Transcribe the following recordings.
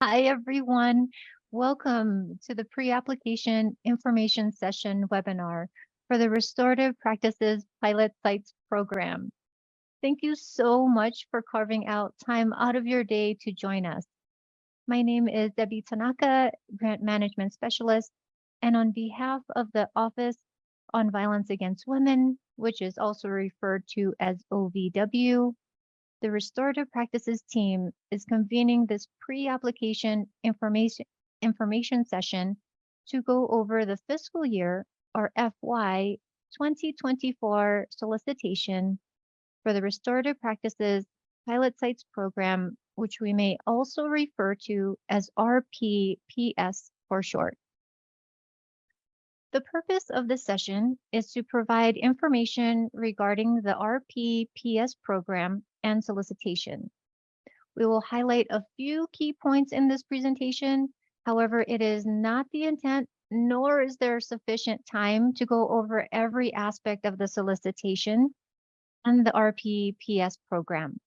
Hi, everyone. Welcome to the pre-application information session webinar for the Restorative Practices Pilot Sites program. Thank you so much for carving out time out of your day to join us. My name is Debbie Tanaka, Grant Management Specialist, and on behalf of the Office on Violence Against Women, which is also referred to as OVW, the Restorative Practices team is convening this pre-application information session to go over the fiscal year or FY 2024 solicitation for the Restorative Practices Pilot Sites program, which we may also refer to as RPPS for short. The purpose of this session is to provide information regarding the RPPS program and solicitation. We will highlight a few key points in this presentation. However, it is not the intent, nor is there sufficient time to go over every aspect of the solicitation and the RPPS program.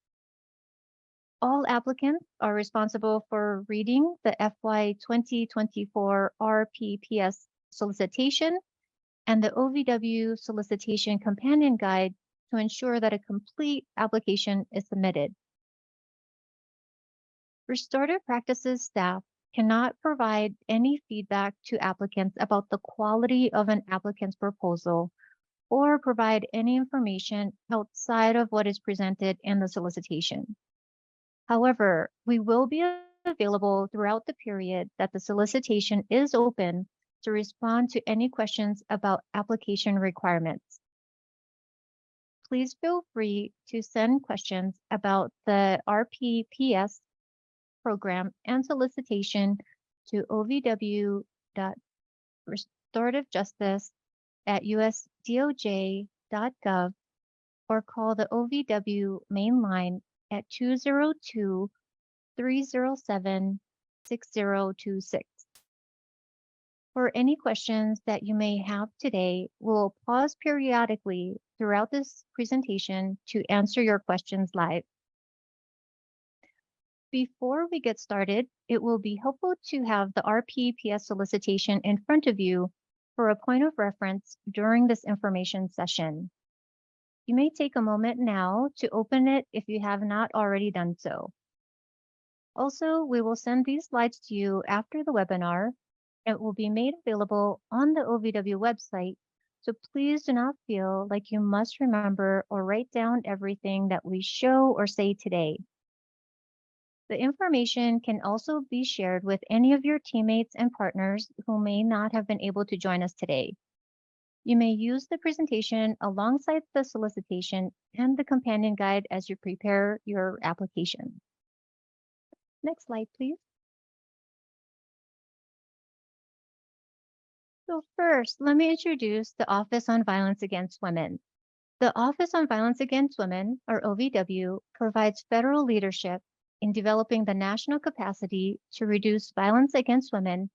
All applicants are responsible for reading the FY 2024 RPPS solicitation and the OVW solicitation companion guide to ensure that a complete application is submitted. Restorative Practices staff cannot provide any feedback to applicants about the quality of an applicant's proposal or provide any information outside of what is presented in the solicitation. However, we will be available throughout the period that the solicitation is open to respond to any questions about application requirements. Please feel free to send questions about the RPPS program and solicitation to ovw.restorative.justice@usdoj.gov or call the OVW main line at 202-307-6026. For any questions that you may have today, we'll pause periodically throughout this presentation to answer your questions live. Before we get started, it will be helpful to have the RPPS solicitation in front of you for a point of reference during this information session. You may take a moment now to open it if you have not already done so. Also, we will send these slides to you after the webinar. It will be made available on the OVW website, so please do not feel like you must remember or write down everything that we show or say today. The information can also be shared with any of your teammates and partners who may not have been able to join us today. You may use the presentation alongside the solicitation and the companion guide as you prepare your application. Next slide, please. So first, let me introduce the Office on Violence Against Women. The Office on Violence Against Women, or OVW, provides federal leadership in developing the national capacity to reduce violence against women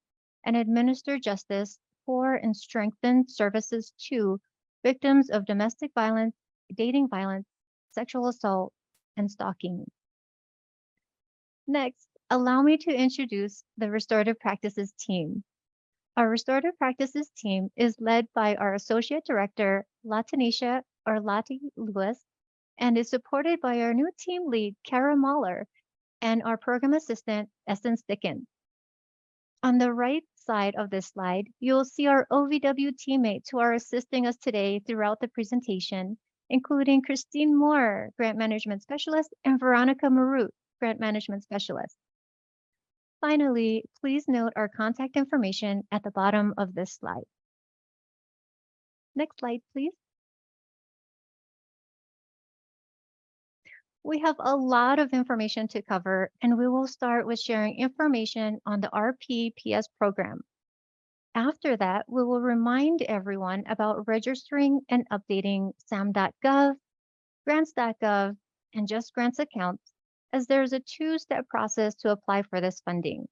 and administer justice for and strengthen services to victims of domestic violence, dating violence, sexual assault, and stalking. Next, allow me to introduce the Restorative Practices team. Our Restorative Practices team is led by our Associate Director, Latanisha or Lati Lewis, and is supported by our new team lead, Kara Mahler, and our Program Assistant, Essence Dickens. On the right side of this slide, you'll see our OVW teammates who are assisting us today throughout the presentation, including Christine Moore, Grant Management Specialist, and Veronica Marut, Grant Management Specialist. Finally, please note our contact information at the bottom of this slide. Next slide, please. We have a lot of information to cover, and we will start with sharing information on the RPPS program. After that, we will remind everyone about registering and updating SAM.gov, grants.gov, and Just Grants accounts, as there's a two-step process to apply for this funding.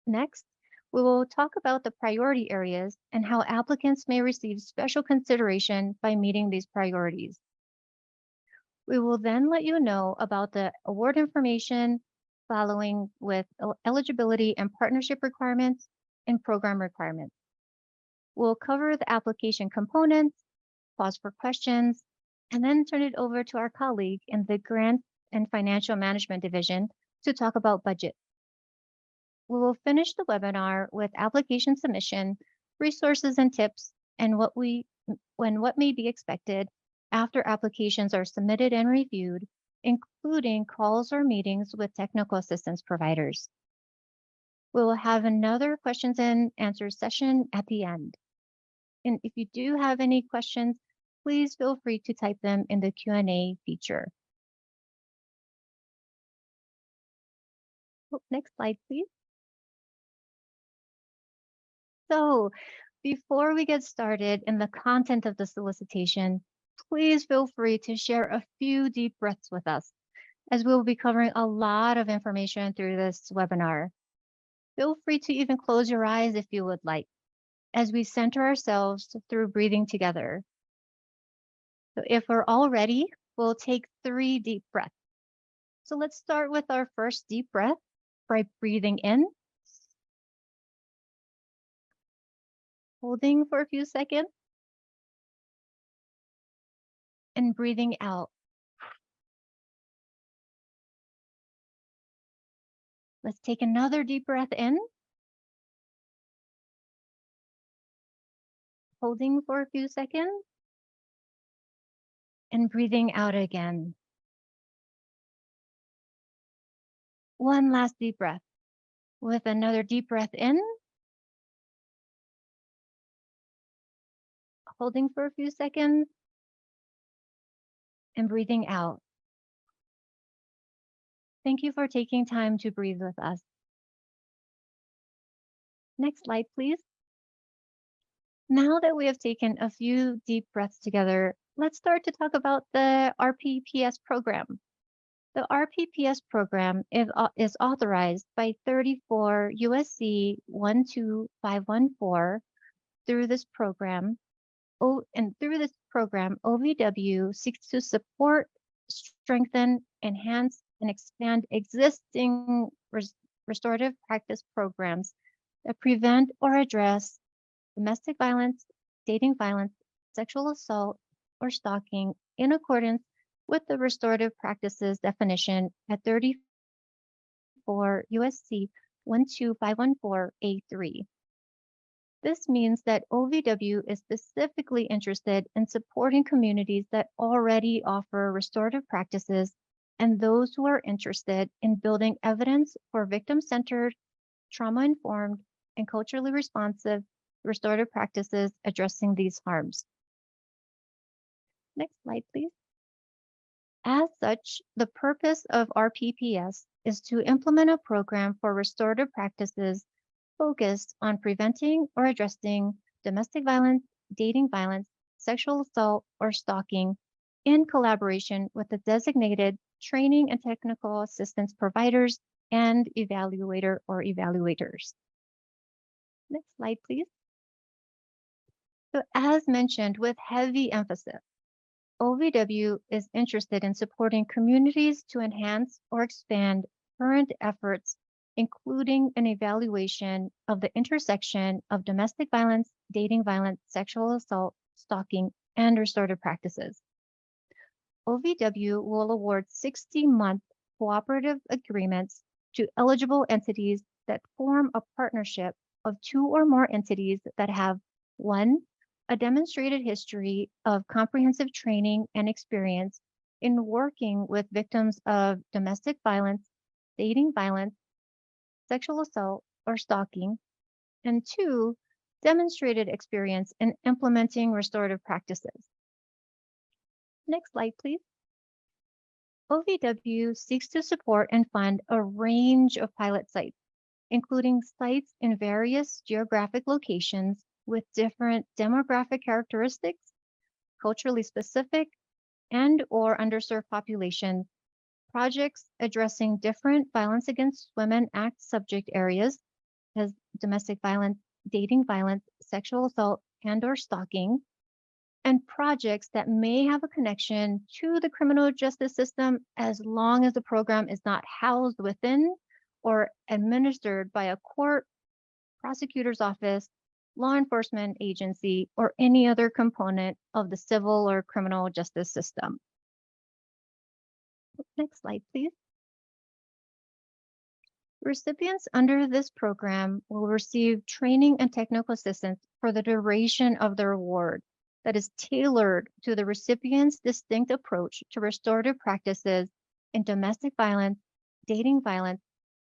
Next, we will talk about the priority areas and how applicants may receive special consideration by meeting these priorities. We will then let you know about the award information, following with eligibility and partnership requirements and program requirements. We'll cover the application components, pause for questions, and then turn it over to our colleague in the Grant and Financial Management Division to talk about budget. We will finish the webinar with application submission, resources and tips, and what may be expected after applications are submitted and reviewed, including calls or meetings with technical assistance providers. We will have another questions and answers session at the end. And if you do have any questions, please feel free to type them in the Q&A feature. Next slide, please. So before we get started in the content of the solicitation, please feel free to share a few deep breaths with us, as we'll be covering a lot of information through this webinar. Feel free to even close your eyes if you would like, as we center ourselves through breathing together. So if we're all ready, we'll take 3 deep breaths. So let's start with our first deep breath by breathing in, holding for a few seconds, and breathing out. Let's take another deep breath in, holding for a few seconds, and breathing out again. One last deep breath with another deep breath in, holding for a few seconds, and breathing out. Thank you for taking time to breathe with us. Next slide, please. Now that we have taken a few deep breaths together, let's start to talk about the RPPS program. The RPPS program is authorized by 34 USC 12514. Through this program, OVW seeks to support, strengthen, enhance, and expand existing restorative practice programs that prevent or address domestic violence, dating violence, sexual assault, or stalking in accordance with the restorative practices definition at 34 USC 12514A3. This means that OVW is specifically interested in supporting communities that already offer restorative practices and those who are interested in building evidence for victim-centered, trauma-informed, and culturally responsive restorative practices addressing these harms. Next slide, please. As such, the purpose of RPPS is to implement a program for restorative practices focused on preventing or addressing domestic violence, dating violence, sexual assault, or stalking in collaboration with the designated training and technical assistance providers and evaluator or evaluators. Next slide, please. So as mentioned, with heavy emphasis, OVW is interested in supporting communities to enhance or expand current efforts, including an evaluation of the intersection of domestic violence, dating violence, sexual assault, stalking, and restorative practices. OVW will award 60-month cooperative agreements to eligible entities that form a partnership of 2 or more entities that have 1, a demonstrated history of comprehensive training and experience in working with victims of domestic violence, dating violence, sexual assault, or stalking, and 2, demonstrated experience in implementing restorative practices. Next slide, please. OVW seeks to support and fund a range of pilot sites, including sites in various geographic locations with different demographic characteristics, culturally specific, and or underserved populations, projects addressing different Violence Against Women Act subject areas as domestic violence, dating violence, sexual assault, and or stalking, and projects that may have a connection to the criminal justice system as long as the program is not housed within or administered by a court, prosecutor's office, law enforcement agency, or any other component of the civil or criminal justice system. Next slide, please. Recipients under this program will receive training and technical assistance for the duration of their award that is tailored to the recipient's distinct approach to restorative practices in domestic violence, dating violence,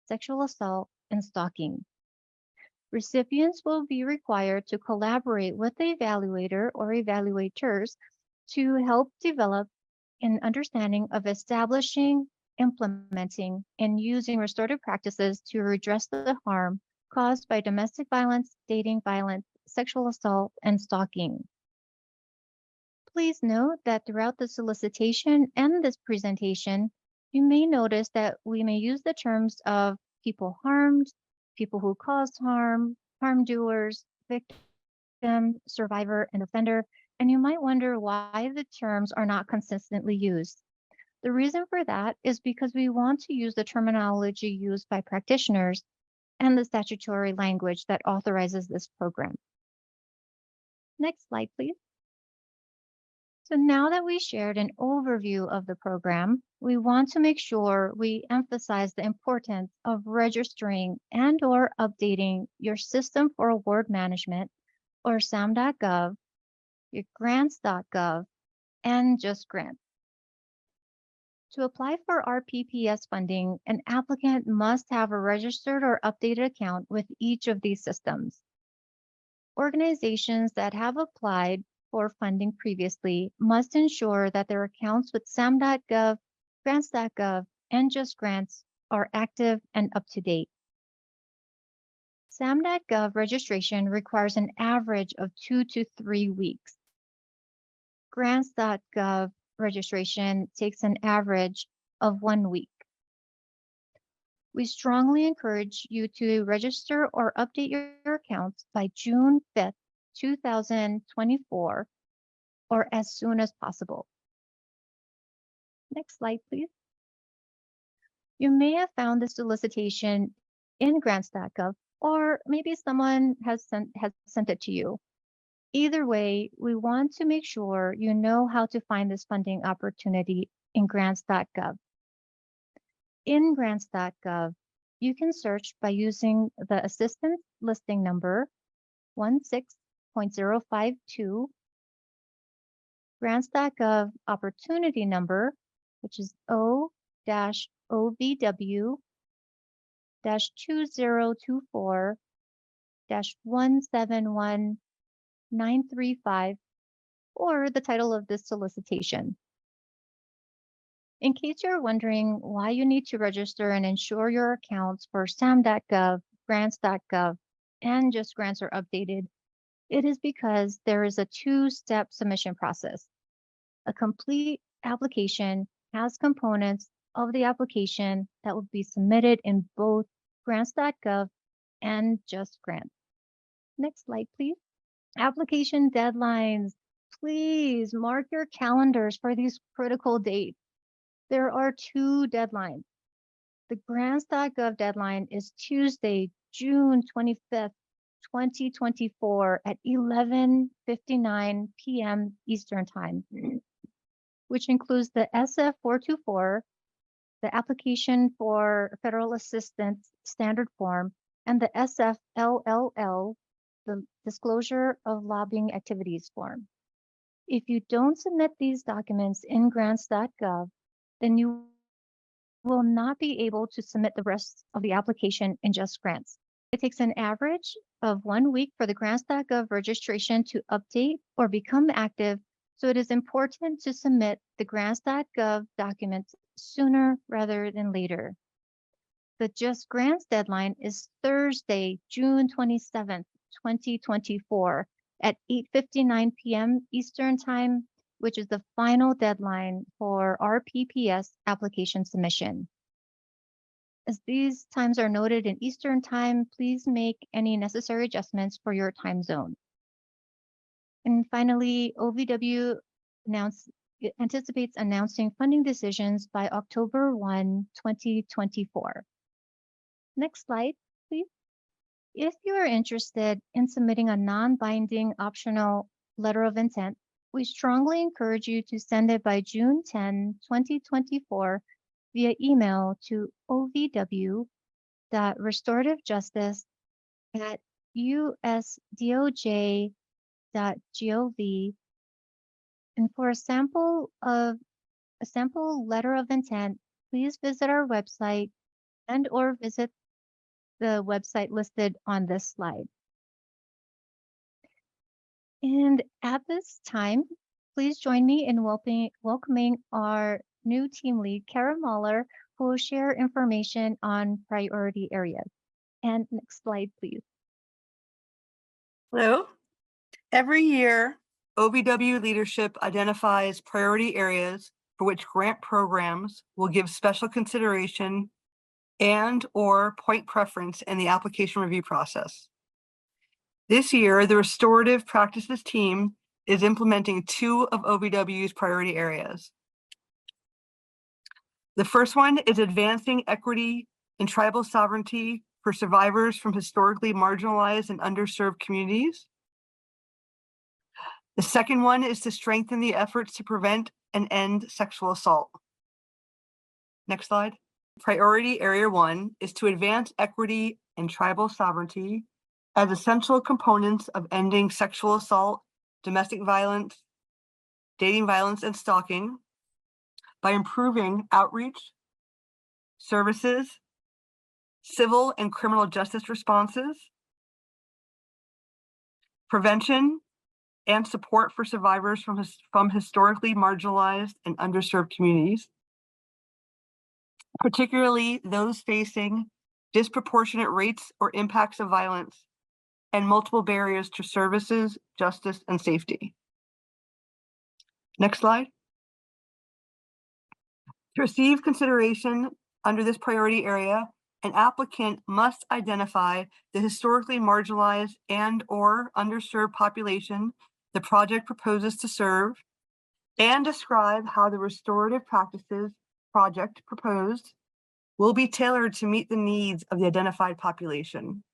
sexual assault, and stalking. Recipients will be required to collaborate with the evaluator or evaluators to help develop an understanding of establishing, implementing, and using restorative practices to redress the harm caused by domestic violence, dating violence, sexual assault, and stalking. Please note that throughout the solicitation and this presentation, you may notice that we may use the terms of people harmed, people who caused harm, harm doers, victim, survivor, and offender, and you might wonder why the terms are not consistently used. The reason for that is because we want to use the terminology used by practitioners and the statutory language that authorizes this program. Next slide, please. So now that we shared an overview of the program, we want to make sure we emphasize the importance of registering and/or updating your System for Award Management, or SAM.gov, your grants.gov, and Just Grants. To apply for RPPS funding, an applicant must have a registered or updated account with each of these systems. Organizations that have applied for funding previously must ensure that their accounts with SAM.gov, grants.gov, and Just Grants are active and up to date. SAM.gov registration requires an average of 2 to 3 weeks. Grants.gov registration takes an average of 1 week. We strongly encourage you to register or update your accounts by June 5th, 2024, or as soon as possible. Next slide, please. You may have found the solicitation in grants.gov, or maybe someone has sent it to you. Either way, we want to make sure you know how to find this funding opportunity in grants.gov. In grants.gov, you can search by using the assistance listing number 16.052, grants.gov opportunity number, which is O-OVW-2024-171935, or the title of this solicitation. In case you're wondering why you need to register and ensure your accounts for SAM.gov, grants.gov, and Just Grants are updated, it is because there is a two-step submission process. A complete application has components of the application that will be submitted in both grants.gov and Just Grants. Next slide, please. Application deadlines. Please mark your calendars for these critical dates. There are two deadlines. The grants.gov deadline is Tuesday, June 25th, 2024 at 11:59 p.m. Eastern Time, which includes the SF-424, the application for federal assistance standard form, and the SF-LLL, the disclosure of lobbying activities form. If you don't submit these documents in grants.gov, then you will not be able to submit the rest of the application in Just Grants. It takes an average of 1 week for the grants.gov registration to update or become active, so it is important to submit the grants.gov documents sooner rather than later. The Just Grants deadline is Thursday, June 27th, 2024 at 8:59 p.m. Eastern Time, which is the final deadline for RPPS application submission. As these times are noted in Eastern Time, please make any necessary adjustments for your time zone. And finally, OVW anticipates announcing funding decisions by October 1, 2024. Next slide, please. If you are interested in submitting a non-binding optional letter of intent, we strongly encourage you to send it by June 10, 2024 via email to ovw.restorativejustice@usdoj.gov. And for a sample letter of intent, please visit our website and/or visit the website listed on this slide. And at this time, please join me in welcoming our new team lead, Kara Mahler, who will share information on priority areas. And next slide, please. Hello. Every year, OVW leadership identifies priority areas for which grant programs will give special consideration and/or point preference in the application review process. This year, the Restorative Practices team is implementing 2 of OVW's priority areas. The first one is advancing equity and tribal sovereignty for survivors from historically marginalized and underserved communities. The second one is to strengthen the efforts to prevent and end sexual assault. Next slide. Priority Area 1 is to advance equity and tribal sovereignty as essential components of ending sexual assault, domestic violence, dating violence, and stalking by improving outreach, services, civil and criminal justice responses, prevention, and support for survivors from historically marginalized and underserved communities, particularly those facing disproportionate rates or impacts of violence and multiple barriers to services, justice, and safety. Next slide. To receive consideration under this priority area, an applicant must identify the historically marginalized and/or underserved population the project proposes to serve, and describe how the restorative practices project proposed will be tailored to meet the needs of the identified population.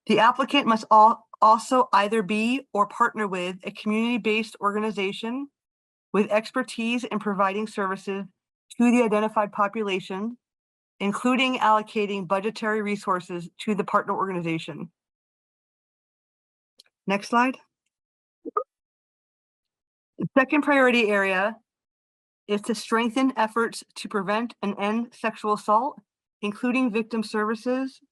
The applicant must also either be or partner with a community-based organization with expertise in providing services to the identified population, including allocating budgetary resources to the partner organization. Next slide. The second priority area is to strengthen efforts to prevent and end sexual assault, including victim services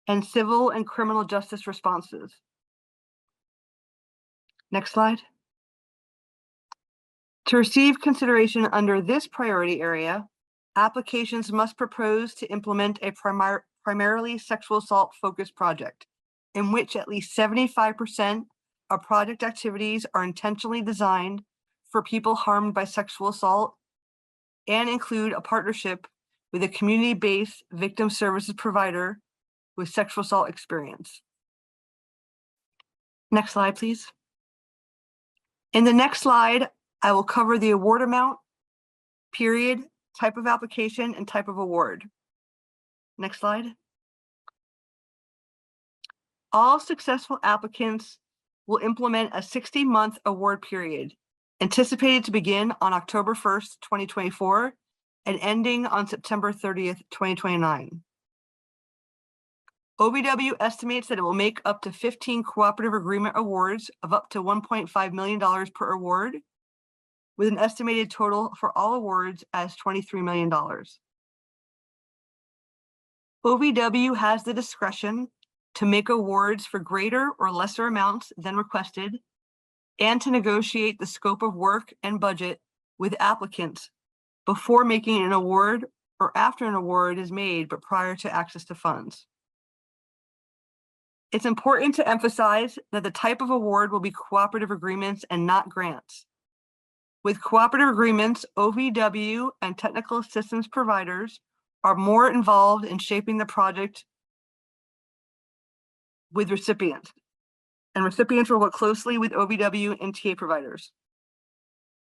and civil and criminal justice responses. Next slide. To receive consideration under this priority area, applications must propose to implement a primarily sexual assault focused project in which at least 75% of project activities are intentionally designed for people harmed by sexual assault and include a partnership with a community-based victim services provider with sexual assault experience. Next slide, please. In the next slide, I will cover the award amount, period, type of application, and type of award. Next slide. All successful applicants will implement a 60-month award period, anticipated to begin on October 1st, 2024, and ending on September 30th, 2029. OVW estimates that it will make up to 15 cooperative agreement awards of up to $1.5 million per award, with an estimated total for all awards as $23 million. OVW has the discretion to make awards for greater or lesser amounts than requested, and to negotiate the scope of work and budget with applicants before making an award or after an award is made, but prior to access to funds. It's important to emphasize that the type of award will be cooperative agreements and not grants. With cooperative agreements, OVW and technical assistance providers are more involved in shaping the project with recipients. and recipients will work closely with OVW and TA providers.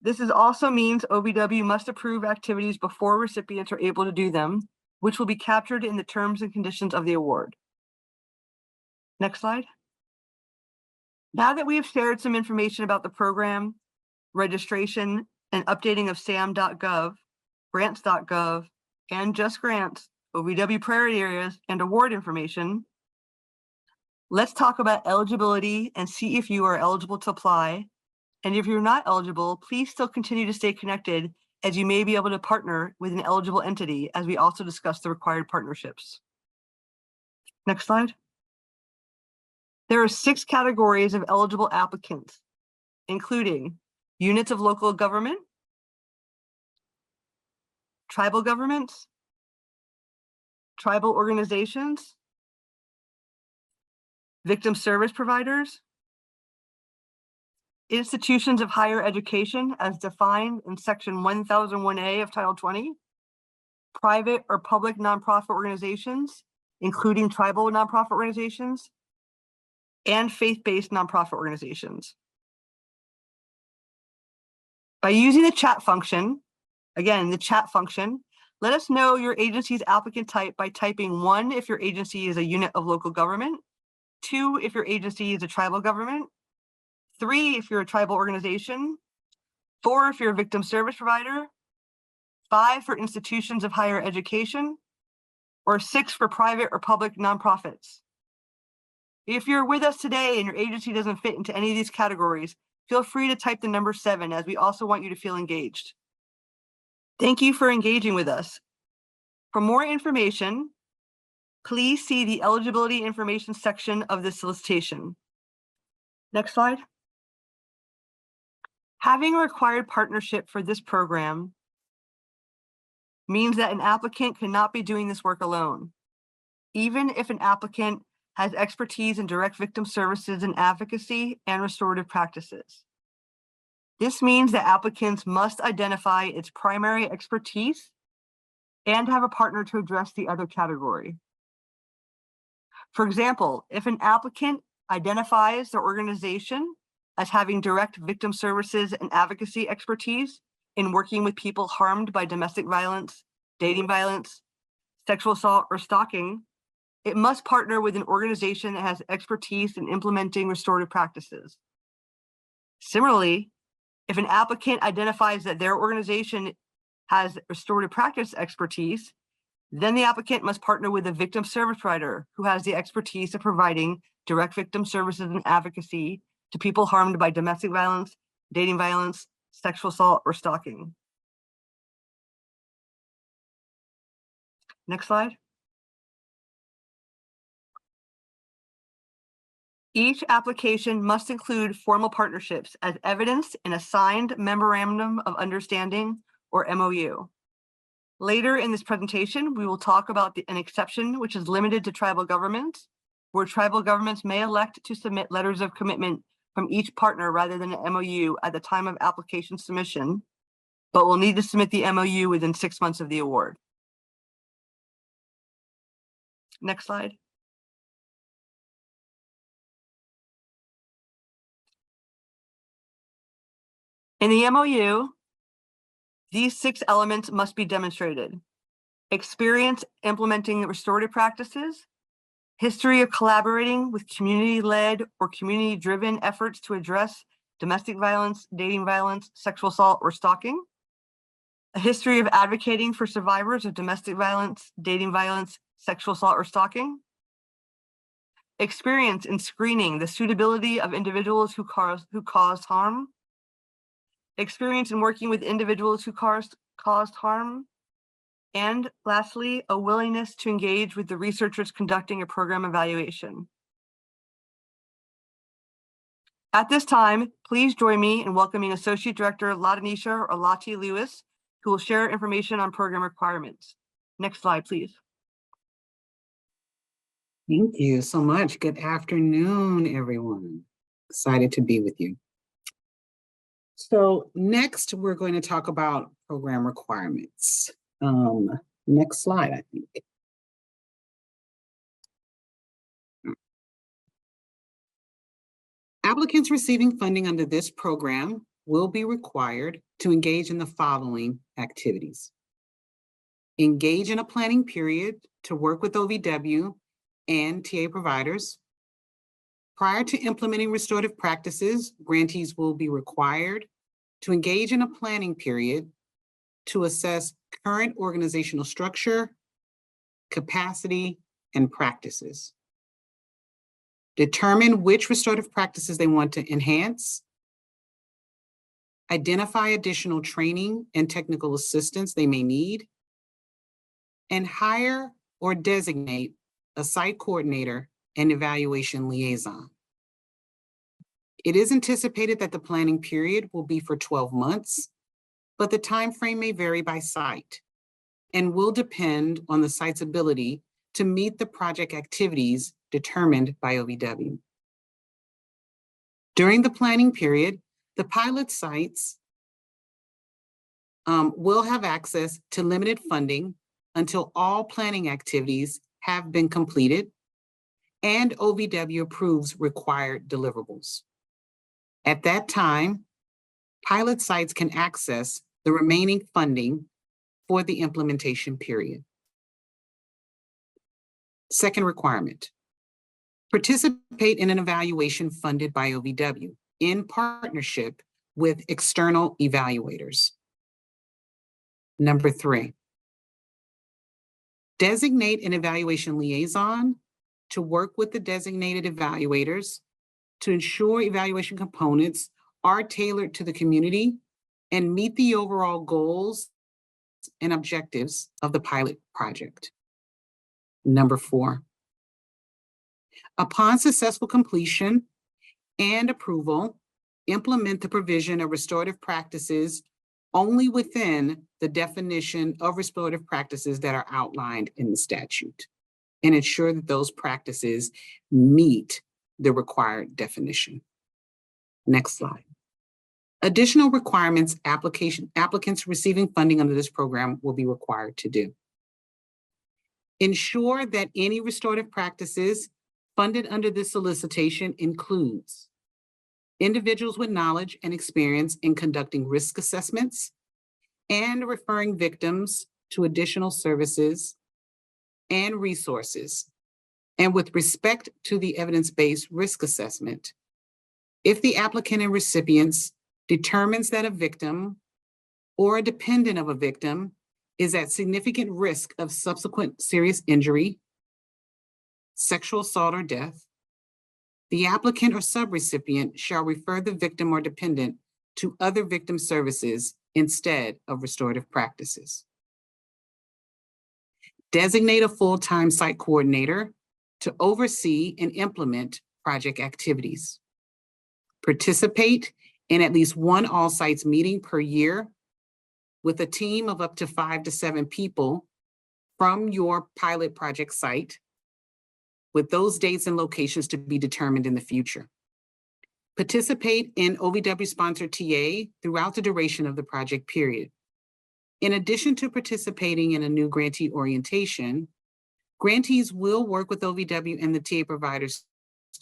This also means OVW must approve activities before recipients are able to do them, which will be captured in the terms and conditions of the award. Next slide. Now that we have shared some information about the program, registration, and updating of sam.gov, grants.gov, and Just Grants, OVW priority areas, and award information, let's talk about eligibility and see if you are eligible to apply. And if you're not eligible, please still continue to stay connected, as you may be able to partner with an eligible entity, as we also discuss the required partnerships. Next slide. There are 6 categories of eligible applicants, including units of local government, tribal governments, tribal organizations, victim service providers, institutions of higher education as defined in Section 1001A of Title 20, private or public nonprofit organizations, including tribal nonprofit organizations, and faith-based nonprofit organizations. By using the chat function, again, the chat function, let us know your agency's applicant type by typing 1 if your agency is a unit of local government, 2 if your agency is a tribal government, 3 if you're a tribal organization, 4 if you're a victim service provider, 5 for institutions of higher education, or 6 for private or public nonprofits. If you're with us today and your agency doesn't fit into any of these categories, feel free to type the number 7, as we also want you to feel engaged. Thank you for engaging with us. For more information, please see the eligibility information section of this solicitation. Next slide. Having a required partnership for this program means that an applicant cannot be doing this work alone. Even if an applicant has expertise in direct victim services and advocacy and restorative practices. This means that applicants must identify its primary expertise and have a partner to address the other category. For example, if an applicant identifies their organization as having direct victim services and advocacy expertise in working with people harmed by domestic violence, dating violence, sexual assault, or stalking, it must partner with an organization that has expertise in implementing restorative practices. Similarly, if an applicant identifies that their organization has restorative practice expertise, then the applicant must partner with a victim service provider who has the expertise of providing direct victim services and advocacy to people harmed by domestic violence, dating violence, sexual assault, or stalking. Next slide. Each application must include formal partnerships as evidenced in a signed Memorandum of Understanding, or MOU. Later in this presentation, we will talk about an exception which is limited to tribal governments, where tribal governments may elect to submit letters of commitment from each partner rather than an MOU at the time of application submission, but will need to submit the MOU within 6 months of the award. Next slide. In the MOU, these 6 elements must be demonstrated: experience implementing restorative practices, history of collaborating with community-led or community-driven efforts to address domestic violence, dating violence, sexual assault, or stalking, a history of advocating for survivors of domestic violence, dating violence, sexual assault, or stalking, experience in screening the suitability of individuals who caused harm, experience in working with individuals who caused harm, and lastly, a willingness to engage with the researchers conducting a program evaluation. At this time, please join me in welcoming Associate Director Latanisha or Lati Lewis, who will share information on program requirements. Next slide, please. Thank you so much. Good afternoon, everyone. Excited to be with you. So next, we're going to talk about program requirements. Next slide, I think. Applicants receiving funding under this program will be required to engage in the following activities. Engage in a planning period to work with OVW and TA providers. Prior to implementing restorative practices, grantees will be required to engage in a planning period to assess current organizational structure, capacity, and practices. Determine which restorative practices they want to enhance. Identify additional training and technical assistance they may need. And hire or designate a site coordinator and evaluation liaison. It is anticipated that the planning period will be for 12 months, but the timeframe may vary by site and will depend on the site's ability to meet the project activities determined by OVW. During the planning period, the pilot sites will have access to limited funding until all planning activities have been completed and OVW approves required deliverables. At that time, pilot sites can access the remaining funding for the implementation period. Second requirement, participate in an evaluation funded by OVW in partnership with external evaluators. Number 3, designate an evaluation liaison to work with the designated evaluators to ensure evaluation components are tailored to the community and meet the overall goals and objectives of the pilot project. Number 4, upon successful completion and approval, implement the provision of restorative practices only within the definition of restorative practices that are outlined in the statute, and ensure that those practices meet the required definition. Next slide. Additional requirements applicants receiving funding under this program will be required to do. Ensure that any restorative practices funded under this solicitation includes individuals with knowledge and experience in conducting risk assessments and referring victims to additional services and resources. And with respect to the evidence-based risk assessment, if the applicant and recipients determines that a victim or a dependent of a victim is at significant risk of subsequent serious injury, sexual assault, or death, the applicant or subrecipient shall refer the victim or dependent to other victim services instead of restorative practices. Designate a full-time site coordinator to oversee and implement project activities. Participate in at least one all sites meeting per year with a team of up to 5 to 7 people from your pilot project site, with those dates and locations to be determined in the future. Participate in OVW-sponsored TA throughout the duration of the project period. In addition to participating in a new grantee orientation, grantees will work with OVW and the TA providers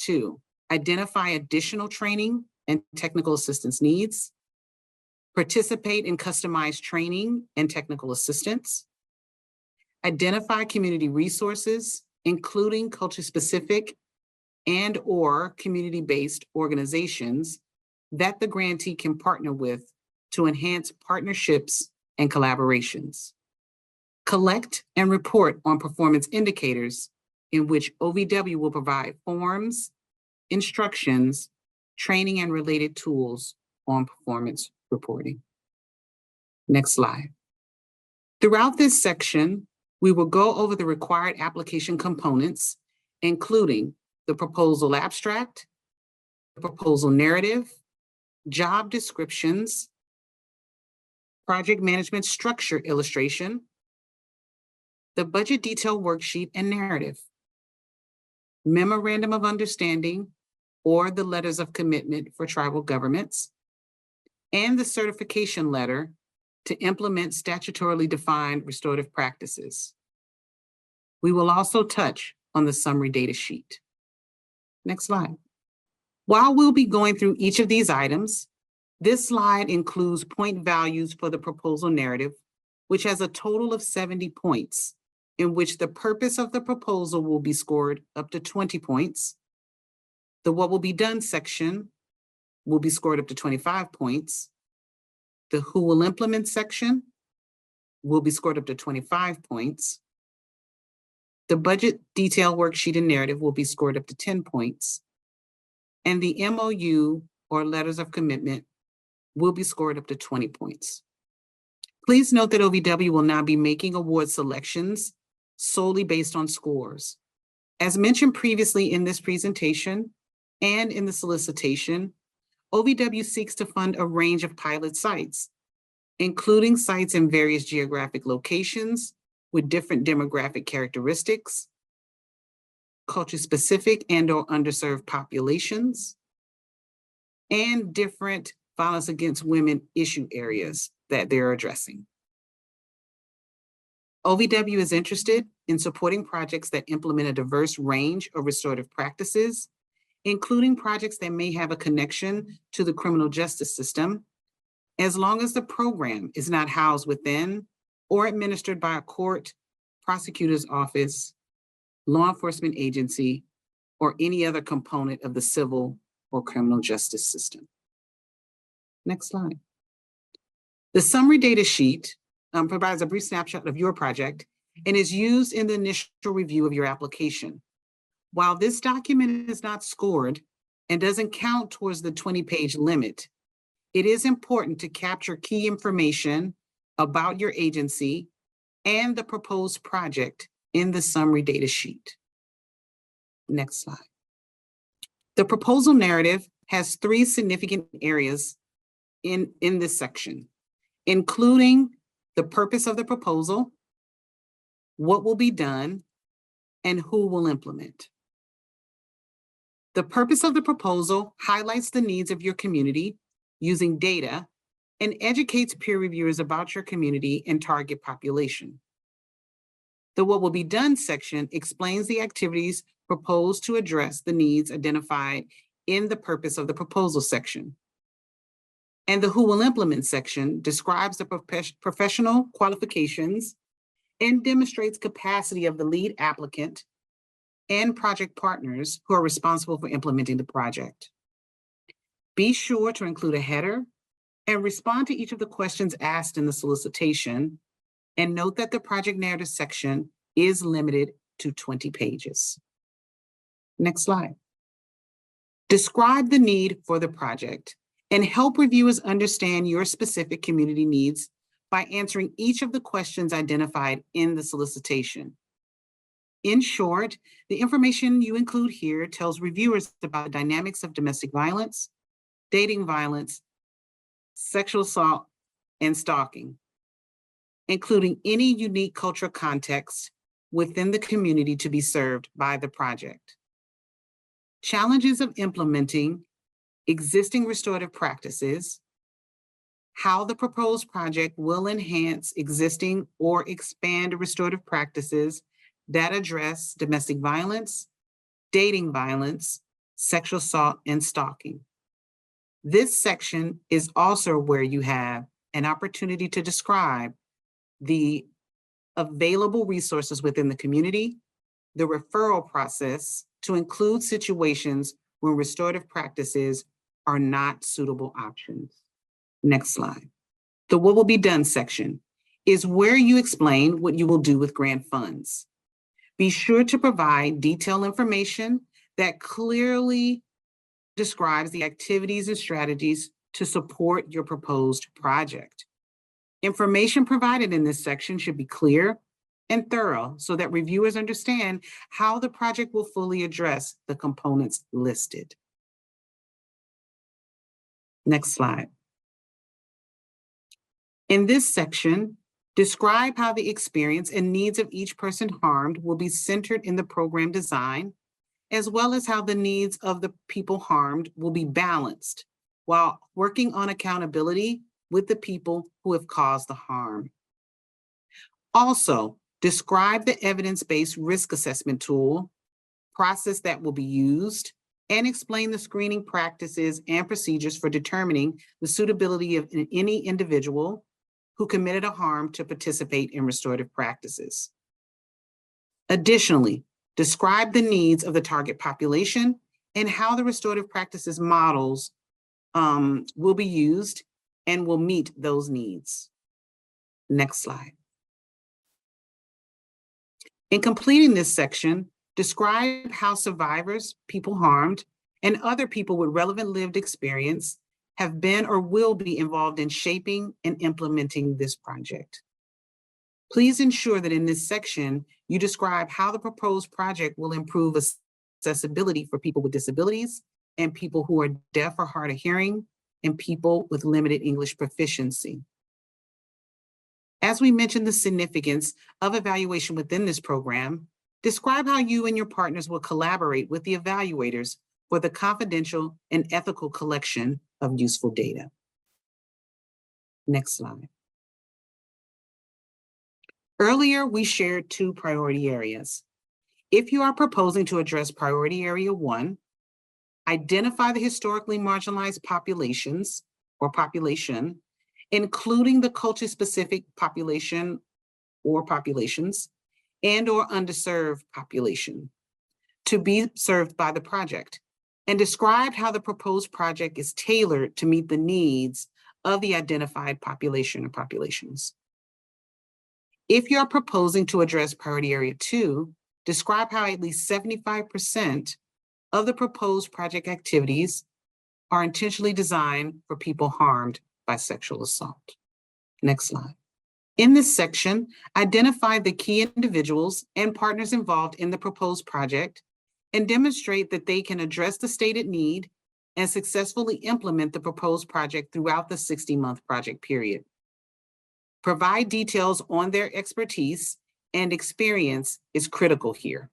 to identify additional training and technical assistance needs, participate in customized training and technical assistance, identify community resources, including culture-specific and/or community-based organizations that the grantee can partner with to enhance partnerships and collaborations. Collect and report on performance indicators in which OVW will provide forms, instructions, training, and related tools on performance reporting. Next slide. Throughout this section, we will go over the required application components, including the proposal abstract, the proposal narrative, job descriptions, project management structure illustration, the budget detail worksheet and narrative, memorandum of understanding or the letters of commitment for tribal governments, and the certification letter to implement statutorily defined restorative practices. We will also touch on the summary data sheet. Next slide. While we'll be going through each of these items, this slide includes point values for the proposal narrative, which has a total of 70 points, in which the purpose of the proposal will be scored up to 20 points. The what will be done section will be scored up to 25 points. The who will implement section will be scored up to 25 points. The budget detail worksheet and narrative will be scored up to 10 points. And the MOU, or letters of commitment, will be scored up to 20 points. Please note that OVW will now be making award selections solely based on scores. As mentioned previously in this presentation and in the solicitation, OVW seeks to fund a range of pilot sites, including sites in various geographic locations with different demographic characteristics, culture-specific and/or underserved populations, and different violence against women issue areas that they're addressing. OVW is interested in supporting projects that implement a diverse range of restorative practices, including projects that may have a connection to the criminal justice system, as long as the program is not housed within or administered by a court, prosecutor's office, law enforcement agency, or any other component of the civil or criminal justice system. Next slide. The summary data sheet provides a brief snapshot of your project and is used in the initial review of your application. While this document is not scored and doesn't count towards the 20-page limit, it is important to capture key information about your agency and the proposed project in the summary data sheet. Next slide. The proposal narrative has 3 significant areas in this section, including the purpose of the proposal, what will be done, and who will implement. The purpose of the proposal highlights the needs of your community using data and educates peer reviewers about your community and target population. The what will be done section explains the activities proposed to address the needs identified in the purpose of the proposal section. And the who will implement section describes the professional qualifications and demonstrates capacity of the lead applicant and project partners who are responsible for implementing the project. Be sure to include a header and respond to each of the questions asked in the solicitation, and note that the project narrative section is limited to 20 pages. Next slide. Describe the need for the project and help reviewers understand your specific community needs by answering each of the questions identified in the solicitation. In short, the information you include here tells reviewers about the dynamics of domestic violence, dating violence, sexual assault, and stalking, including any unique cultural context within the community to be served by the project. Challenges of implementing existing restorative practices, how the proposed project will enhance existing or expand restorative practices that address domestic violence, dating violence, sexual assault, and stalking. This section is also where you have an opportunity to describe the available resources within the community, the referral process to include situations where restorative practices are not suitable options. Next slide. The what will be done section is where you explain what you will do with grant funds. Be sure to provide detailed information that clearly describes the activities and strategies to support your proposed project. Information provided in this section should be clear and thorough so that reviewers understand how the project will fully address the components listed. Next slide. In this section, describe how the experience and needs of each person harmed will be centered in the program design, as well as how the needs of the people harmed will be balanced while working on accountability with the people who have caused the harm. Also, describe the evidence-based risk assessment tool, process that will be used, and explain the screening practices and procedures for determining the suitability of any individual who committed a harm to participate in restorative practices. Additionally, describe the needs of the target population and how the restorative practices models will be used and will meet those needs. Next slide. In completing this section, describe how survivors, people harmed, and other people with relevant lived experience have been or will be involved in shaping and implementing this project. Please ensure that in this section, you describe how the proposed project will improve accessibility for people with disabilities and people who are deaf or hard of hearing and people with limited English proficiency. As we mentioned the significance of evaluation within this program, describe how you and your partners will collaborate with the evaluators for the confidential and ethical collection of useful data. Next slide. Earlier, we shared 2 priority areas. If you are proposing to address priority area 1, identify the historically marginalized populations or population, including the culture-specific population or populations and or underserved population to be served by the project, and describe how the proposed project is tailored to meet the needs of the identified population or populations. If you're proposing to address priority area 2, describe how at least 75% of the proposed project activities are intentionally designed for people harmed by sexual assault. Next slide. In this section, identify the key individuals and partners involved in the proposed project and demonstrate that they can address the stated need and successfully implement the proposed project throughout the 60-month project period. Provide details on their expertise and experience is critical here.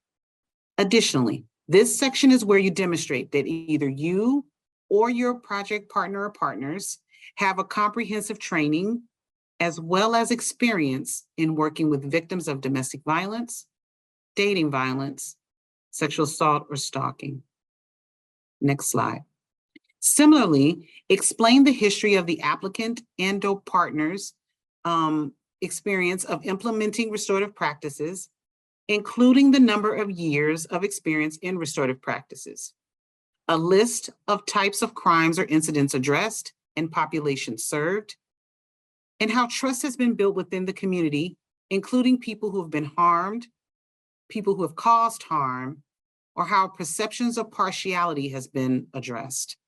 Additionally, this section is where you demonstrate that either you or your project partner or partners have a comprehensive training as well as experience in working with victims of domestic violence, dating violence, sexual assault, or stalking. Next slide. Similarly, explain the history of the applicant and/or partner's experience of implementing restorative practices, including the number of years of experience in restorative practices, a list of types of crimes or incidents addressed and populations served, and how trust has been built within the community, including people who have been harmed, people who have caused harm, or how perceptions of partiality has been addressed.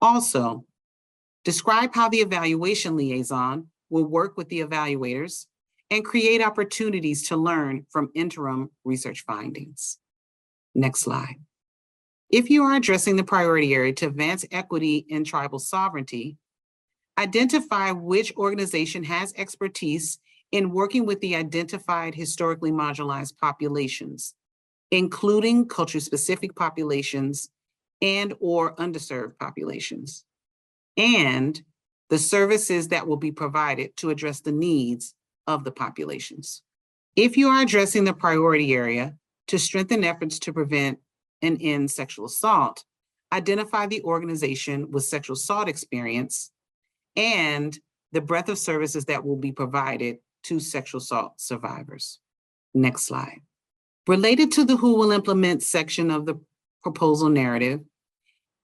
Also, describe how the evaluation liaison will work with the evaluators and create opportunities to learn from interim research findings. Next slide. If you are addressing the priority area to advance equity and tribal sovereignty, identify which organization has expertise in working with the identified historically marginalized populations, including culture-specific populations and/or underserved populations, and the services that will be provided to address the needs of the populations. If you are addressing the priority area to strengthen efforts to prevent and end sexual assault, identify the organization with sexual assault experience and the breadth of services that will be provided to sexual assault survivors. Next slide. Related to the who will implement section of the proposal narrative,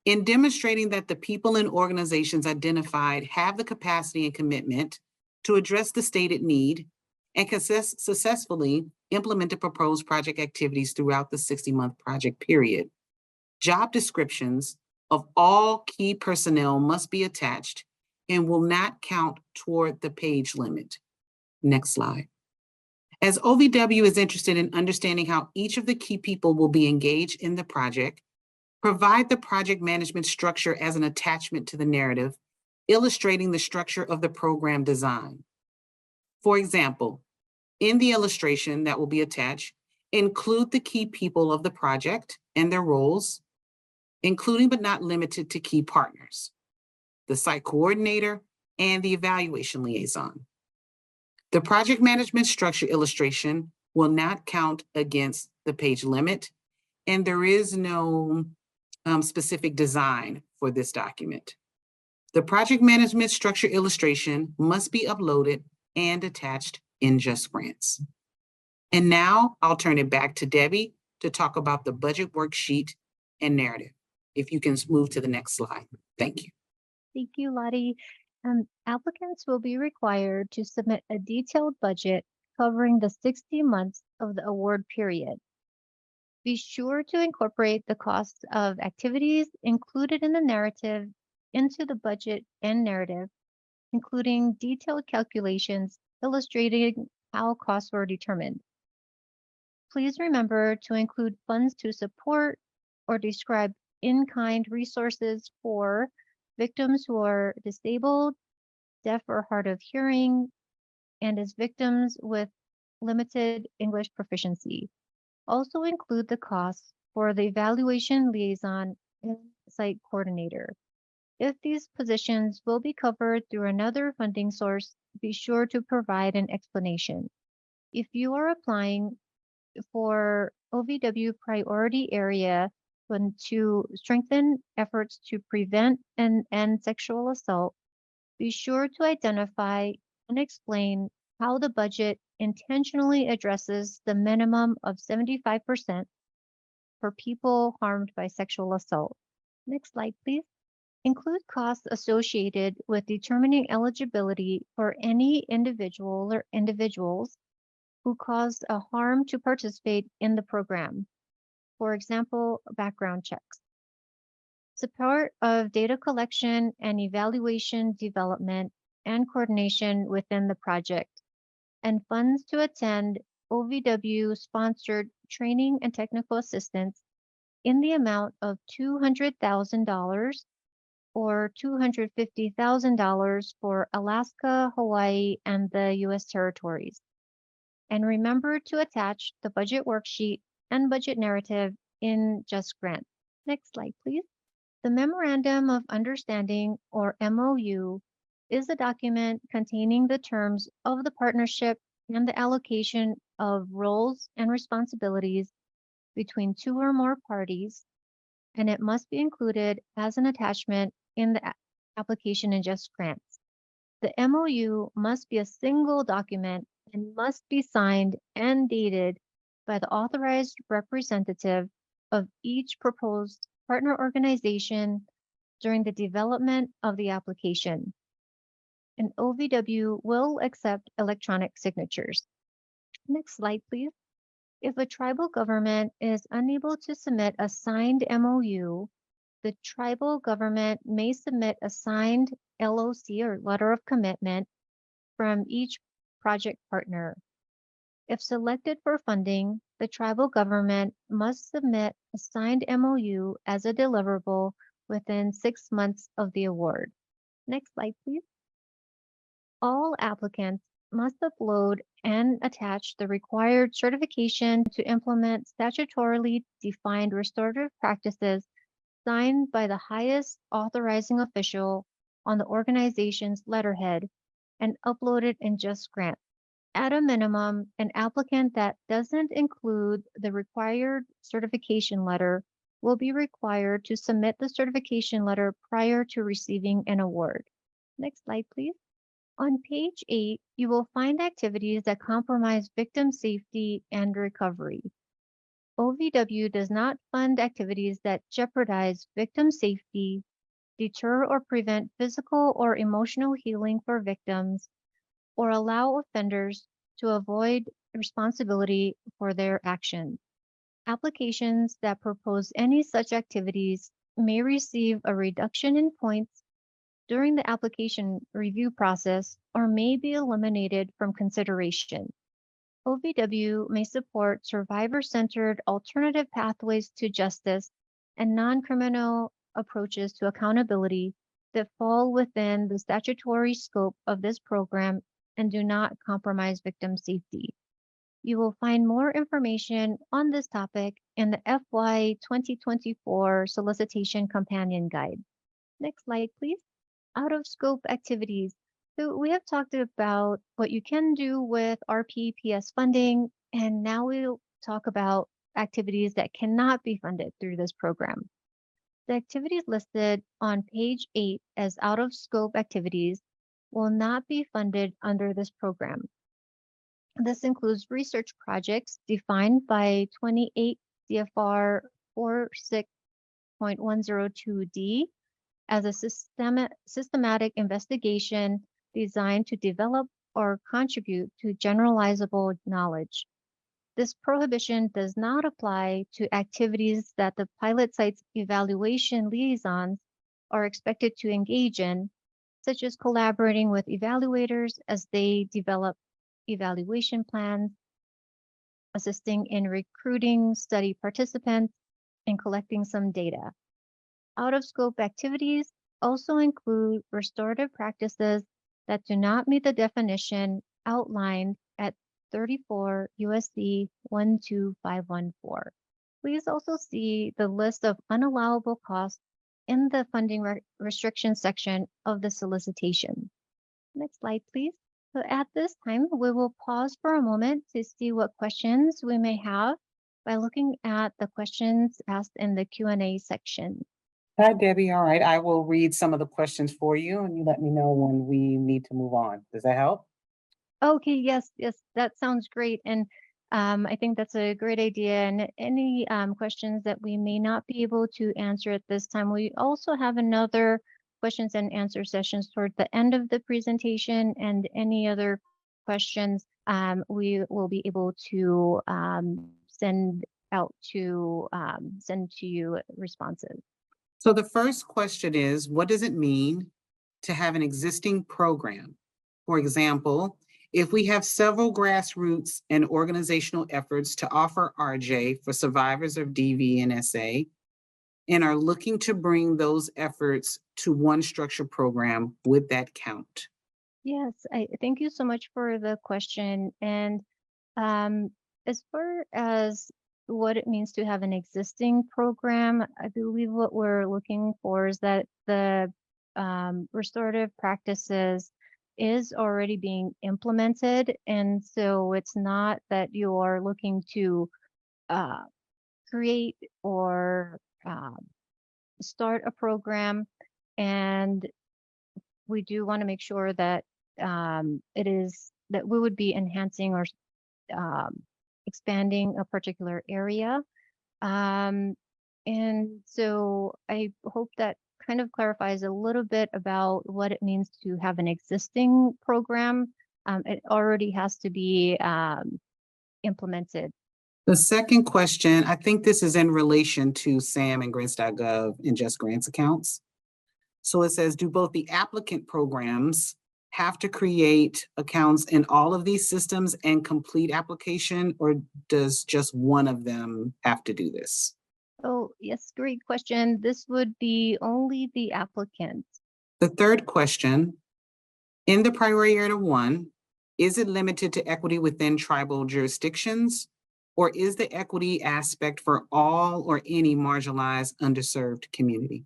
in demonstrating that the people and organizations identified have the capacity and commitment to address the stated need and can successfully implement the proposed project activities throughout the 60-month project period, job descriptions of all key personnel must be attached and will not count toward the page limit. Next slide. As OVW is interested in understanding how each of the key people will be engaged in the project, provide the project management structure as an attachment to the narrative, illustrating the structure of the program design. For example, in the illustration that will be attached, include the key people of the project and their roles, including but not limited to key partners, the site coordinator, and the evaluation liaison. The project management structure illustration will not count against the page limit, and there is no specific design for this document. The project management structure illustration must be uploaded and attached in Just Grants. And now I'll turn it back to Debbie to talk about the budget worksheet and narrative. If you can move to the next slide. Thank you. Thank you, Lottie. Applicants will be required to submit a detailed budget covering the 60 months of the award period. Be sure to incorporate the costs of activities included in the narrative into the budget and narrative, including detailed calculations illustrating how costs were determined. Please remember to include funds to support or describe in-kind resources for victims who are disabled, deaf or hard of hearing, and as victims with limited English proficiency. Also include the costs for the evaluation liaison and site coordinator. If these positions will be covered through another funding source, be sure to provide an explanation. If you are applying for OVW priority area to strengthen efforts to prevent and end sexual assault, be sure to identify and explain how the budget intentionally addresses the minimum of 75% for people harmed by sexual assault. Next slide, please. Include costs associated with determining eligibility for any individual or individuals who caused a harm to participate in the program. For example, background checks. Support of data collection and evaluation development and coordination within the project, and funds to attend OVW-sponsored training and technical assistance in the amount of $200,000 or $250,000 for Alaska, Hawaii, and the U.S. territories. And remember to attach the budget worksheet and budget narrative in Just Grants. Next slide, please. The Memorandum of Understanding, or MOU, is a document containing the terms of the partnership and the allocation of roles and responsibilities between two or more parties, and it must be included as an attachment in the application in Just Grants. The MOU must be a single document and must be signed and dated by the authorized representative of each proposed partner organization during the development of the application. And OVW will accept electronic signatures. Next slide, please. If a tribal government is unable to submit a signed MOU, the tribal government may submit a signed LOC, or letter of commitment, from each project partner. If selected for funding, the tribal government must submit a signed MOU as a deliverable within 6 months of the award. Next slide, please. All applicants must upload and attach the required certification to implement statutorily defined restorative practices signed by the highest authorizing official on the organization's letterhead and uploaded in Just Grants. At a minimum, an applicant that doesn't include the required certification letter will be required to submit the certification letter prior to receiving an award. Next slide, please. On page 8, you will find activities that compromise victim safety and recovery. OVW does not fund activities that jeopardize victim safety, deter or prevent physical or emotional healing for victims, or allow offenders to avoid responsibility for their actions. Applications that propose any such activities may receive a reduction in points during the application review process or may be eliminated from consideration. OVW may support survivor-centered alternative pathways to justice and non-criminal approaches to accountability that fall within the statutory scope of this program and do not compromise victim safety. You will find more information on this topic in the FY 2024 Solicitation Companion Guide. Next slide, please. Out of scope activities. So we have talked about what you can do with RPPS funding, and now we'll talk about activities that cannot be funded through this program. The activities listed on page 8 as out-of-scope activities will not be funded under this program. This includes research projects defined by 28 CFR 46.102D as a systematic investigation designed to develop or contribute to generalizable knowledge. This prohibition does not apply to activities that the pilot site's evaluation liaisons are expected to engage in, such as collaborating with evaluators as they develop evaluation plans, assisting in recruiting study participants, and collecting some data. Out-of-scope activities also include restorative practices that do not meet the definition outlined at 34 USC 12514. Please also see the list of unallowable costs in the funding restriction section of the solicitation. Next slide, please. So at this time, we will pause for a moment to see what questions we may have by looking at the questions asked in the Q&A section. Hi, Debbie. All right, I will read some of the questions for you and you let me know when we need to move on. Does that help? Okay, yes, that sounds great. And I think that's a great idea. And any questions that we may not be able to answer at this time, we also have another questions and answer sessions toward the end of the presentation, and any other questions we will be able to send to you responses. So the first question is, what does it mean to have an existing program? For example, if we have several grassroots and organizational efforts to offer RJ for survivors of DV and SA, and are looking to bring those efforts to one structured program, would that count? Yes, I thank you so much for the question. And as far as what it means to have an existing program, I believe what we're looking for is that the restorative practices is already being implemented. And so it's not that you're looking to create or start a program. And we do want to make sure that it is that we would be enhancing or expanding a particular area. And so I hope that kind of clarifies a little bit about what it means to have an existing program. It already has to be implemented. The second question, I think this is in relation to SAM and grants.gov and just grants accounts. So it says, do both the applicant programs have to create accounts in all of these systems and complete application, or does just one of them have to do this? Oh, yes, great question. This would be only the applicant. The third question, in the priority area 1, is it limited to equity within tribal jurisdictions, or is the equity aspect for all or any marginalized, underserved community?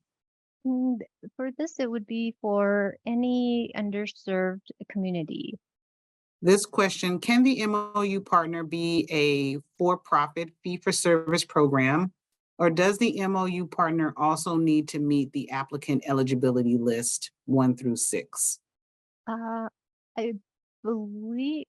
And for this, it would be for any underserved community. This question, can the MOU partner be a for-profit fee-for-service program, or does the MOU partner also need to meet the applicant eligibility list 1 through 6? I believe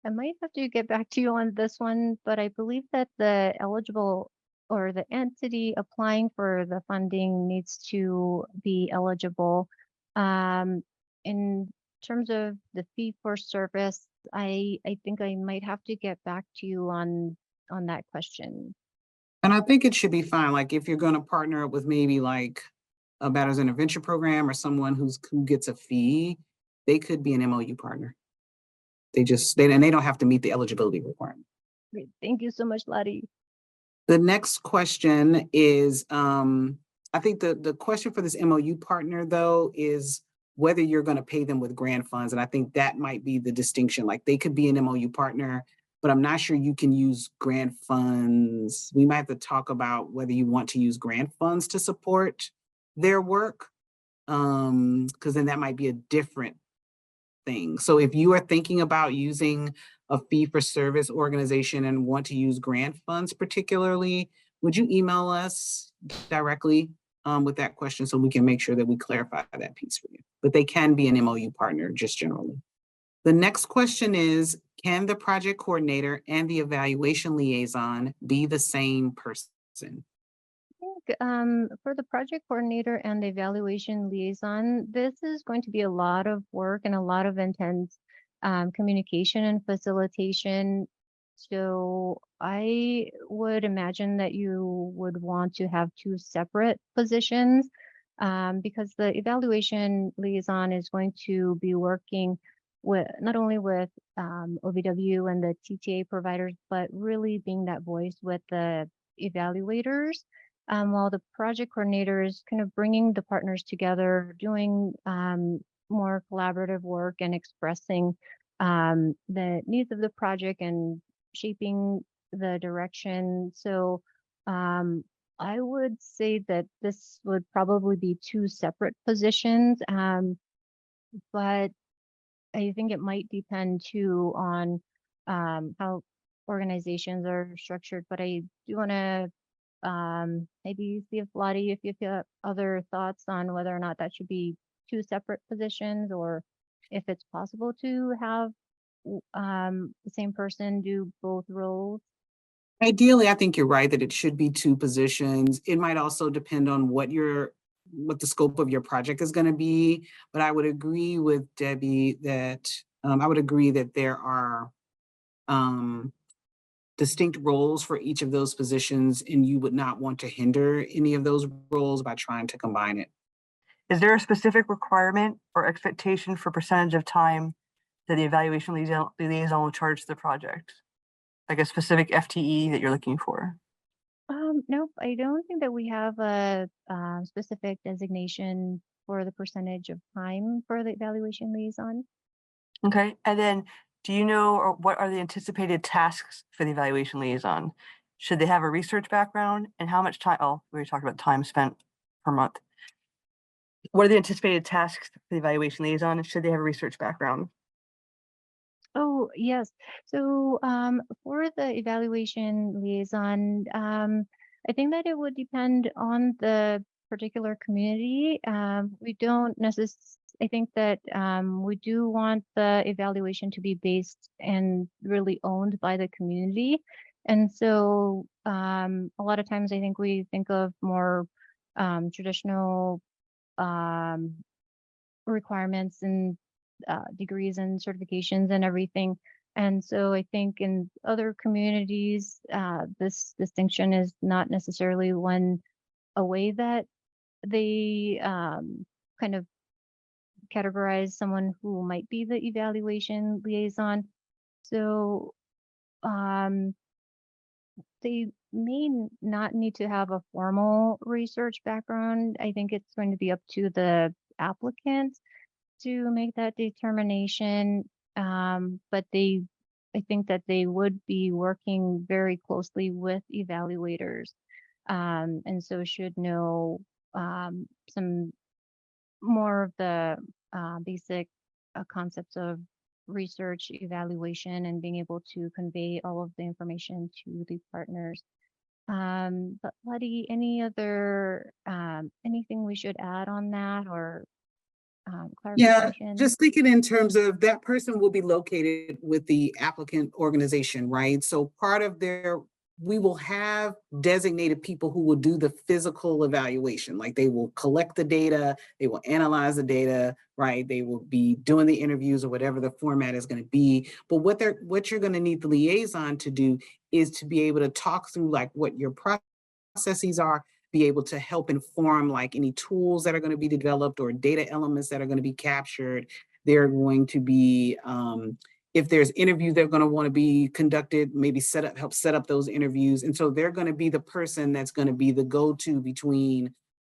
I might have to get back to you on this one, but I believe that the eligible or the entity applying for the funding needs to be eligible. In terms of the fee for service, I think I might have to get back to you on that question. And I think it should be fine. Like if you're going to partner up with maybe like a Batters Intervention program or someone who gets a fee, they could be an MOU partner. They don't have to meet the eligibility requirement. Great. Thank you so much, Lottie. The next question is, I think the question for this MOU partner though is whether you're going to pay them with grant funds. And I think that might be the distinction. Like they could be an MOU partner, but I'm not sure you can use grant funds. We might have to talk about whether you want to use grant funds to support their work, because then that might be a different thing. So if you are thinking about using a fee-for-service organization and want to use grant funds particularly, would you email us directly with that question so we can make sure that we clarify that piece for you. But they can be an MOU partner just generally. The next question is, can the project coordinator and the evaluation liaison be the same person? For the project coordinator and the evaluation liaison, this is going to be a lot of work and a lot of intense communication and facilitation. So I would imagine that you would want to have two separate positions because the evaluation liaison is going to be working with not only with OVW and the TTA providers, but really being that voice with the evaluators. While the project coordinator is kind of bringing the partners together, doing more collaborative work and expressing the needs of the project and shaping the direction. So I would say that this would probably be two separate positions, but I think it might depend too on how organizations are structured. But I do want to maybe see if Lottie, if you have other thoughts on whether or not that should be two separate positions, or if it's possible to have the same person do both roles. Ideally, I think you're right that it should be two positions. It might also depend on what the scope of your project is going to be. But I would agree with Debbie that there are distinct roles for each of those positions, and you would not want to hinder any of those roles by trying to combine it. Is there a specific requirement or expectation for percentage of time that the evaluation liaison will charge the project? Like a specific FTE that you're looking for? Nope, I don't think that we have a specific designation for the percentage of time for the evaluation liaison. Okay, and then do you know or what are the anticipated tasks for the evaluation liaison? Should they have a research background, and how much time? Oh, we already talked about time spent per month. What are the anticipated tasks for the evaluation liaison, and should they have a research background? Oh, yes. So for the evaluation liaison, I think that it would depend on the particular community. We don't necessarily, I think that we do want the evaluation to be based and really owned by the community. And so a lot of times I think we think of more traditional requirements and degrees and certifications and everything. And so I think in other communities, this distinction is not necessarily a way that they kind of categorize someone who might be the evaluation liaison. So they may not need to have a formal research background. I think it's going to be up to the applicant to make that determination. But I think that they would be working very closely with evaluators. And so should know some more of the basic concepts of research, evaluation, and being able to convey all of the information to the partners. But Letty, any other anything we should add on that, or Yeah, clarification? just thinking in terms of that person will be located with the applicant organization, right? So we will have designated people who will do the physical evaluation. Like they will collect the data, they will analyze the data, right? They will be doing the interviews or whatever the format is going to be. But what you're going to need the liaison to do is to be able to talk through like what your processes are, be able to help inform like any tools that are going to be developed or data elements that are going to be captured. They're going to be, if there's interviews they're going to want to be conducted, maybe help set up those interviews. And so they're going to be the person that's going to be the go-to between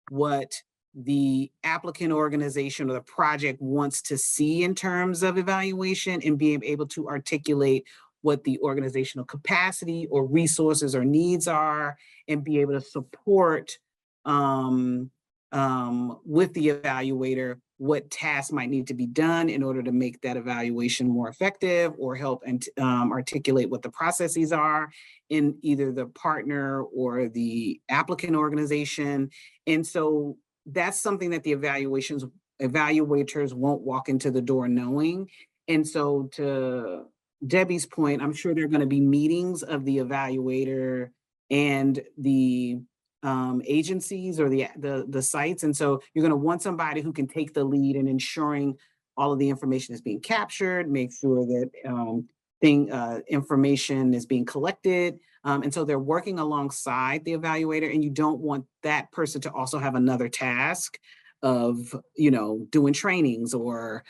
what the applicant organization or the project wants to see in terms of evaluation and being able to articulate what the organizational capacity or resources or needs are, and be able to support with the evaluator what tasks might need to be done in order to make that evaluation more effective, or help and articulate what the processes are in either the partner or the applicant organization. And so that's something that the evaluators won't walk into the door knowing. And so to Debbie's point, I'm sure there are going to be meetings of the evaluator and the agencies or the sites. And so you're going to want somebody who can take the lead in ensuring all of the information is being captured, make sure that information is being collected. And so they're working alongside the evaluator, and you don't want that person to also have another task of, doing trainings or,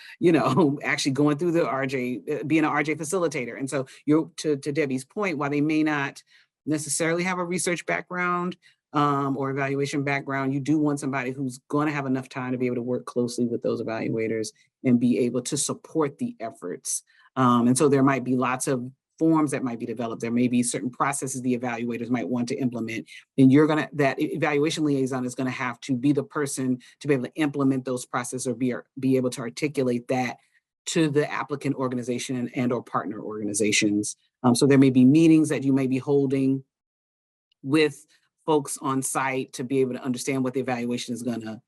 actually going through the RJ, being an RJ facilitator. And so to Debbie's point, while they may not necessarily have a research background or evaluation background, you do want somebody who's going to have enough time to be able to work closely with those evaluators and be able to support the efforts. And so there might be lots of forms that might be developed. There may be certain processes the evaluators might want to implement, and that evaluation liaison is going to have to be the person to be able to implement those processes or be able to articulate that to the applicant organization and or partner organizations. So there may be meetings that you may be holding with folks on site to be able to understand what the evaluation is going to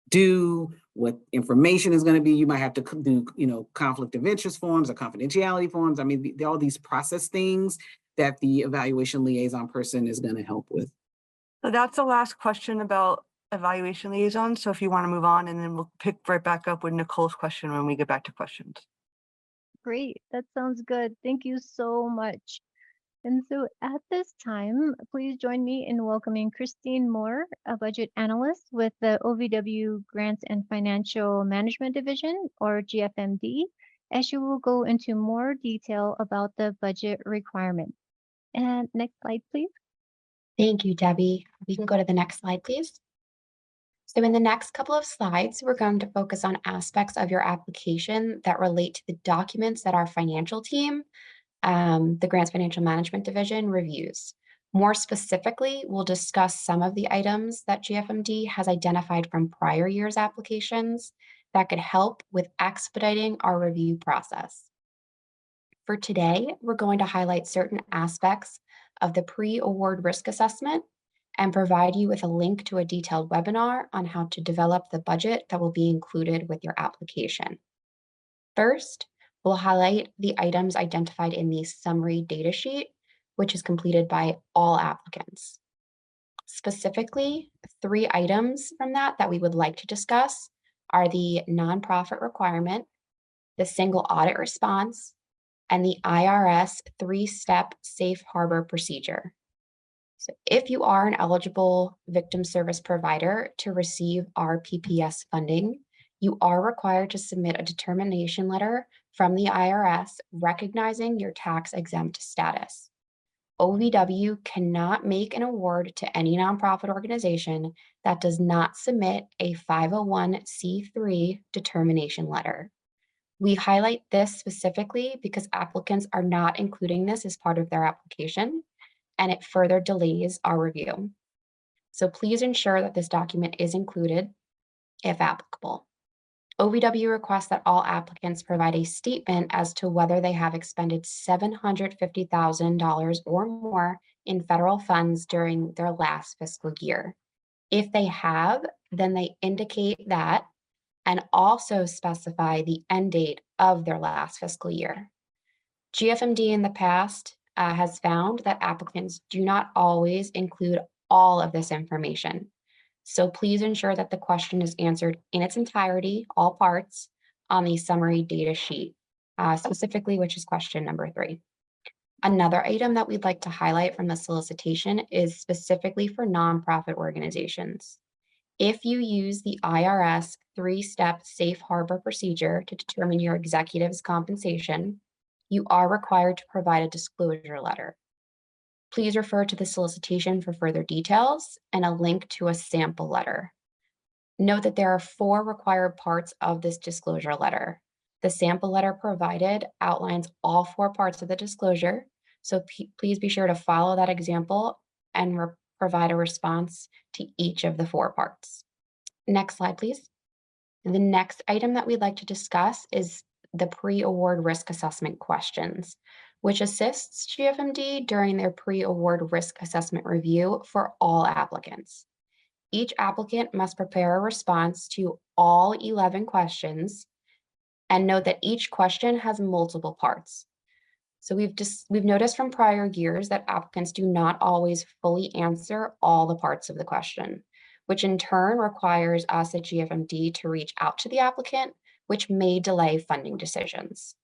do, what information is going to be. You might have to do, conflict of interest forms or confidentiality forms. I mean, all these process things that the evaluation liaison person is going to help with. So that's the last question about evaluation liaison. So if you want to move on, and then we'll pick right back up with Nicole's question when we get back to questions. Great. That sounds good. Thank you so much. And so at this time, please join me in welcoming Christine Moore, a budget analyst with the OVW Grants and Financial Management Division, or GFMD, as she will go into more detail about the budget requirements. And next slide, please. Thank you, Debbie. We can go to the next slide, please. So in the next couple of slides, we're going to focus on aspects of your application that relate to the documents that our financial team, the Grants Financial Management Division, reviews. More specifically, we'll discuss some of the items that GFMD has identified from prior year's applications that could help with expediting our review process. For today, we're going to highlight certain aspects of the pre-award risk assessment and provide you with a link to a detailed webinar on how to develop the budget that will be included with your application. First, we'll highlight the items identified in the summary data sheet, which is completed by all applicants. Specifically, 3 items from that we would like to discuss are the nonprofit requirement, the single audit response, and the IRS 3-step safe harbor procedure. So if you are an eligible victim service provider to receive our PPS funding, you are required to submit a determination letter from the IRS recognizing your tax-exempt status. OVW cannot make an award to any nonprofit organization that does not submit a 501c3 determination letter. We highlight this specifically because applicants are not including this as part of their application, and it further delays our review. So please ensure that this document is included if applicable. OVW requests that all applicants provide a statement as to whether they have expended $750,000 or more in federal funds during their last fiscal year. If they have, then they indicate that and also specify the end date of their last fiscal year. GFMD in the past has found that applicants do not always include all of this information. So please ensure that the question is answered in its entirety, all parts, on the summary data sheet, specifically, which is question number 3. Another item that we'd like to highlight from the solicitation is specifically for nonprofit organizations. If you use the IRS 3-step safe harbor procedure to determine your executive's compensation, you are required to provide a disclosure letter. Please refer to the solicitation for further details and a link to a sample letter. Note that there are 4 required parts of this disclosure letter. The sample letter provided outlines all 4 parts of the disclosure, so please be sure to follow that example and provide a response to each of the 4 parts. Next slide, please. The next item that we'd like to discuss is the pre-award risk assessment questions, which assists GFMD during their pre-award risk assessment review for all applicants. Each applicant must prepare a response to all 11 questions and note that each question has multiple parts. So we've noticed from prior years that applicants do not always fully answer all the parts of the question, which in turn requires us at GFMD to reach out to the applicant, which may delay funding decisions.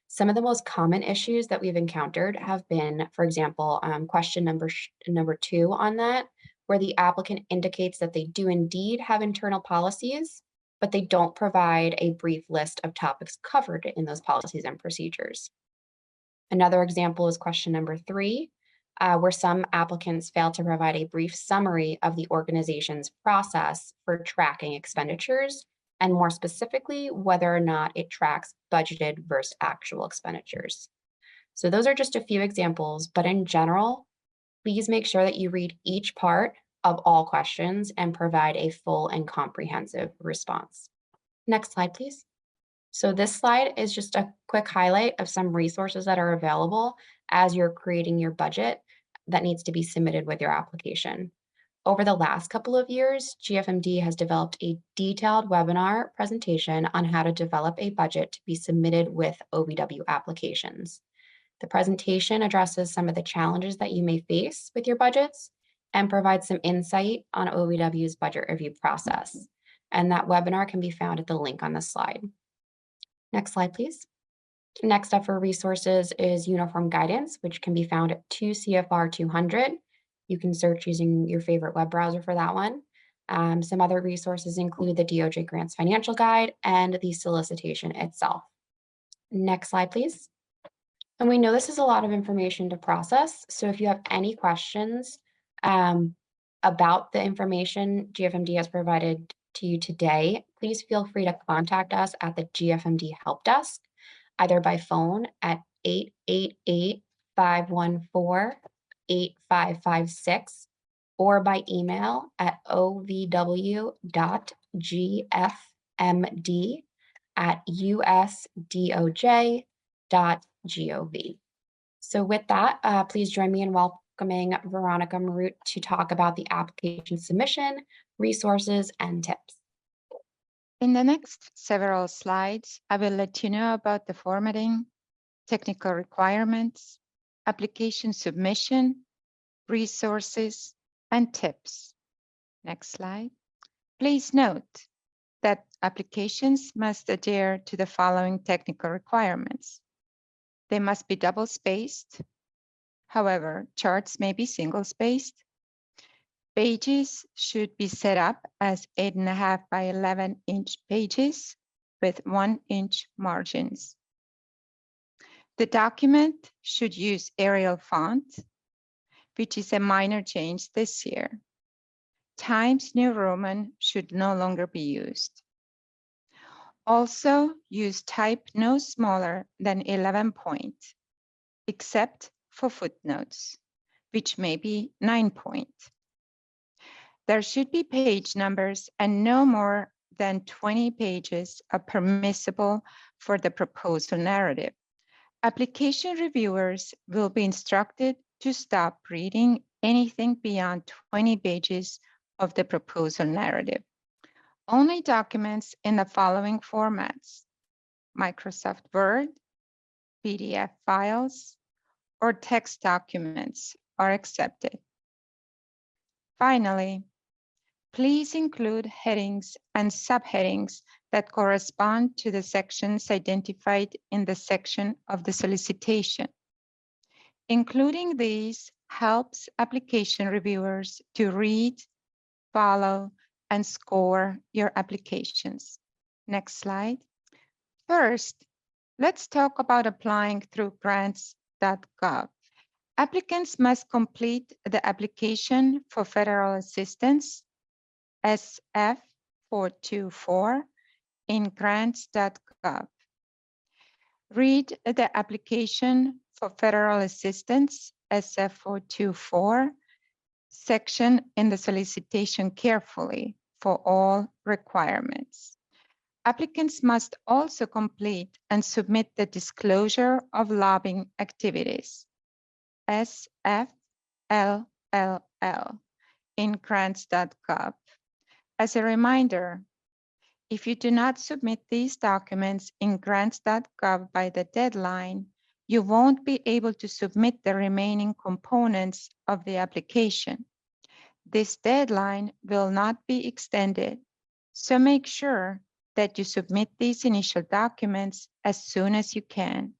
Some of the most common issues that we've encountered have been, for example, question number 2 on that, where the applicant indicates that they do indeed have internal policies, but they don't provide a brief list of topics covered in those policies and procedures. Another example is question number 3, where some applicants fail to provide a brief summary of the organization's process for tracking expenditures, and more specifically, whether or not it tracks budgeted versus actual expenditures. So those are just a few examples, but in general, please make sure that you read each part of all questions and provide a full and comprehensive response. Next slide, please. So this slide is just a quick highlight of some resources that are available as you're creating your budget that needs to be submitted with your application. Over the last couple of years, GFMD has developed a detailed webinar presentation on how to develop a budget to be submitted with OVW applications. The presentation addresses some of the challenges that you may face with your budgets and provides some insight on OVW's budget review process. And that webinar can be found at the link on the slide. Next slide, please. Next up for resources is Uniform Guidance, which can be found at 2 CFR 200. You can search using your favorite web browser for that one. Some other resources include the DOJ Grants Financial Guide and the solicitation itself. Next slide, please. And we know this is a lot of information to process. So if you have any questions about the information GFMD has provided to you today, please feel free to contact us at the GFMD Help Desk, either by phone at 888-514-8556 or by email at ovw.gfmd@usdoj.gov. So with that, please join me in welcoming Veronica Marut to talk about the application submission, resources, and tips. In the next several slides, I will let you know about the formatting, technical requirements, application submission, resources, and tips. Next slide. Please note that applications must adhere to the following technical requirements. They must be double-spaced. However, charts may be single-spaced. Pages should be set up as 8.5 by 11-inch pages with 1-inch margins. The document should use Arial font, which is a minor change this year. Times New Roman should no longer be used. Also, use type no smaller than 11 point, except for footnotes, which may be 9 point. There should be page numbers and no more than 20 pages are permissible for the proposal narrative. Application reviewers will be instructed to stop reading anything beyond 20 pages of the proposal narrative. Only documents in the following formats: Microsoft Word, PDF files, or text documents are accepted. Finally, please include headings and subheadings that correspond to the sections identified in the section of the solicitation. Including these helps application reviewers to read, follow, and score your applications. Next slide. First, let's talk about applying through grants.gov. Applicants must complete the application for federal assistance, SF424, in grants.gov. Read the application for federal assistance, SF424, section in the solicitation carefully for all requirements. applicants must also complete and submit the disclosure of lobbying activities, SFLLL, in grants.gov. As a reminder, if you do not submit these documents in grants.gov by the deadline, you won't be able to submit the remaining components of the application. This deadline will not be extended, so make sure that you submit these initial documents as soon as you can.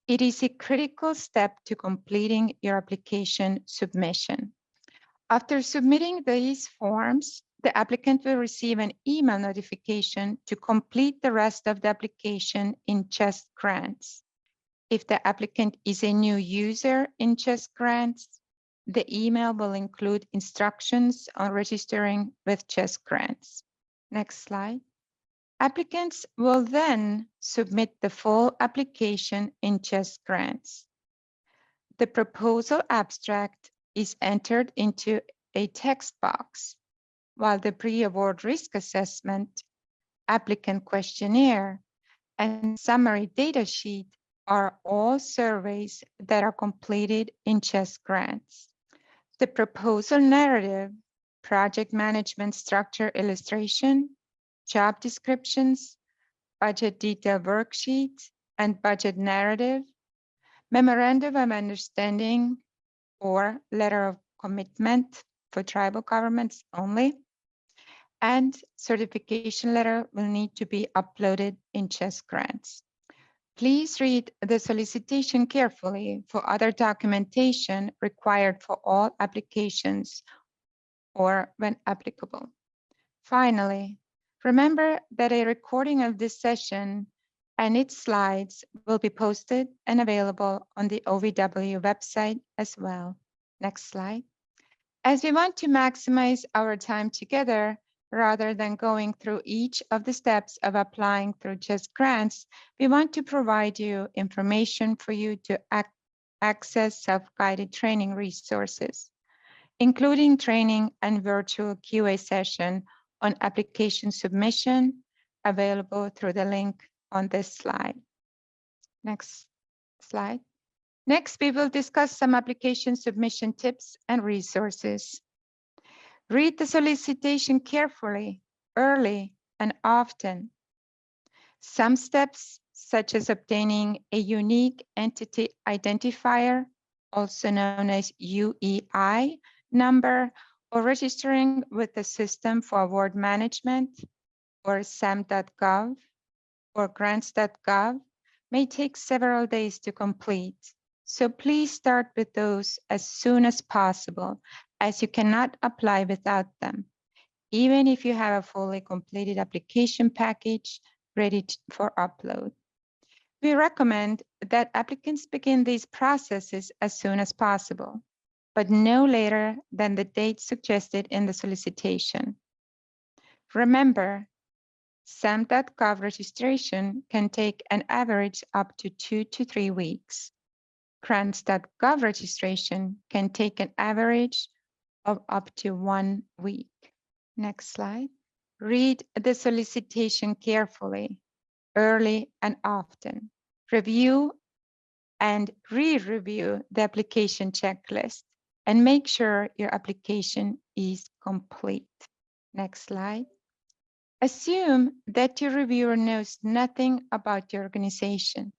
It is a critical step to completing your application submission. After submitting these forms, the applicant will receive an email notification to complete the rest of the application in Chest Grants. If the applicant is a new user in Chest Grants, the email will include instructions on registering with Chest Grants. Next slide. Applicants will then submit the full application in Chest Grants. The proposal abstract is entered into a text box, while the pre-award risk assessment, applicant questionnaire, and summary data sheet are all surveys that are completed in Chest Grants. The proposal narrative, project management structure illustration, job descriptions, budget detail worksheet, and budget narrative, memorandum of understanding or letter of commitment for tribal governments only, and certification letter will need to be uploaded in Chest Grants. Please read the solicitation carefully for other documentation required for all applications or when applicable. Finally, remember that a recording of this session and its slides will be posted and available on the OVW website as well. Next slide. As we want to maximize our time together, rather than going through each of the steps of applying through Chest Grants, we want to provide you information for you to access self-guided training resources, including training and virtual QA session on application submission available through the link on this slide. Next slide. Next, we will discuss some application submission tips and resources. Read the solicitation carefully, early, and often. Some steps, such as obtaining a unique entity identifier, also known as UEI number, or registering with the System for Award Management, or SAM.gov, or grants.gov, may take several days to complete. So please start with those as soon as possible, as you cannot apply without them, even if you have a fully completed application package ready for upload. We recommend that applicants begin these processes as soon as possible, but no later than the date suggested in the solicitation. Remember, SAM.gov registration can take an average up to 2 to 3 weeks. Grants.gov registration can take an average of up to 1 week. Next slide. Read the solicitation carefully, early and often. Review and re-review the application checklist and make sure your application is complete. Next slide. Assume that your reviewer knows nothing about your organization,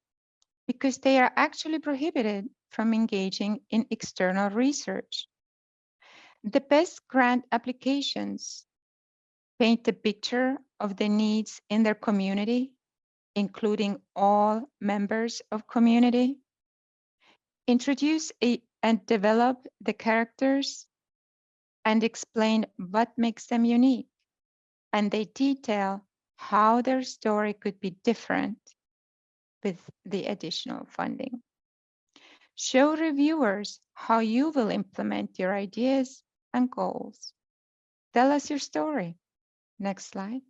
because they are actually prohibited from engaging in external research. The best grant applications paint a picture of the needs in their community, including all members of community, introduce and develop the characters, and explain what makes them unique, and they detail how their story could be different with the additional funding. Show reviewers how you will implement your ideas and goals. Tell us your story. Next slide.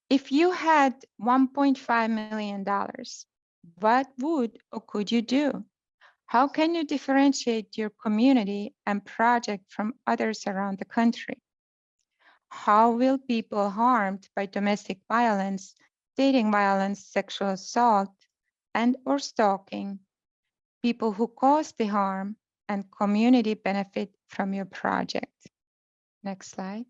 If you had $1.5 million, what would or could you do? How can you differentiate your community and project from others around the country? How will people harmed by domestic violence dating violence, sexual assault, and or stalking, people who cause the harm, and community benefit from your project. Next slide.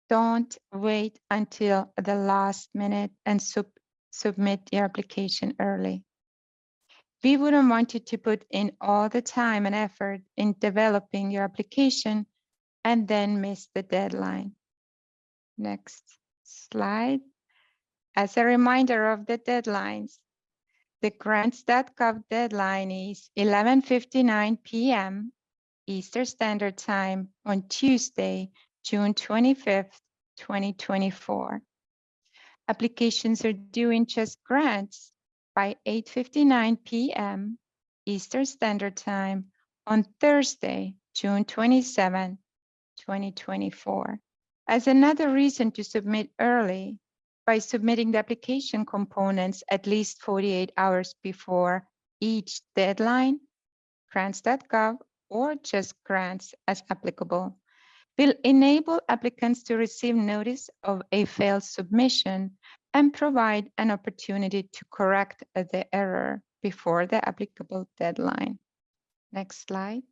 Don't wait until the last minute and submit your application early. We wouldn't want you to put in all the time and effort in developing your application and then miss the deadline. Next slide. As a reminder of the deadlines, the grants.gov deadline is 11:59 p.m. Eastern Standard Time on Tuesday, June 25th, 2024. Applications are due in Just Grants by 8:59 p.m. Eastern Standard Time on Thursday, June 27, 2024. As another reason to submit early, by submitting the application components at least 48 hours before each deadline, grants.gov or Just Grants as applicable will enable applicants to receive notice of a failed submission and provide an opportunity to correct the error before the applicable deadline. Next slide.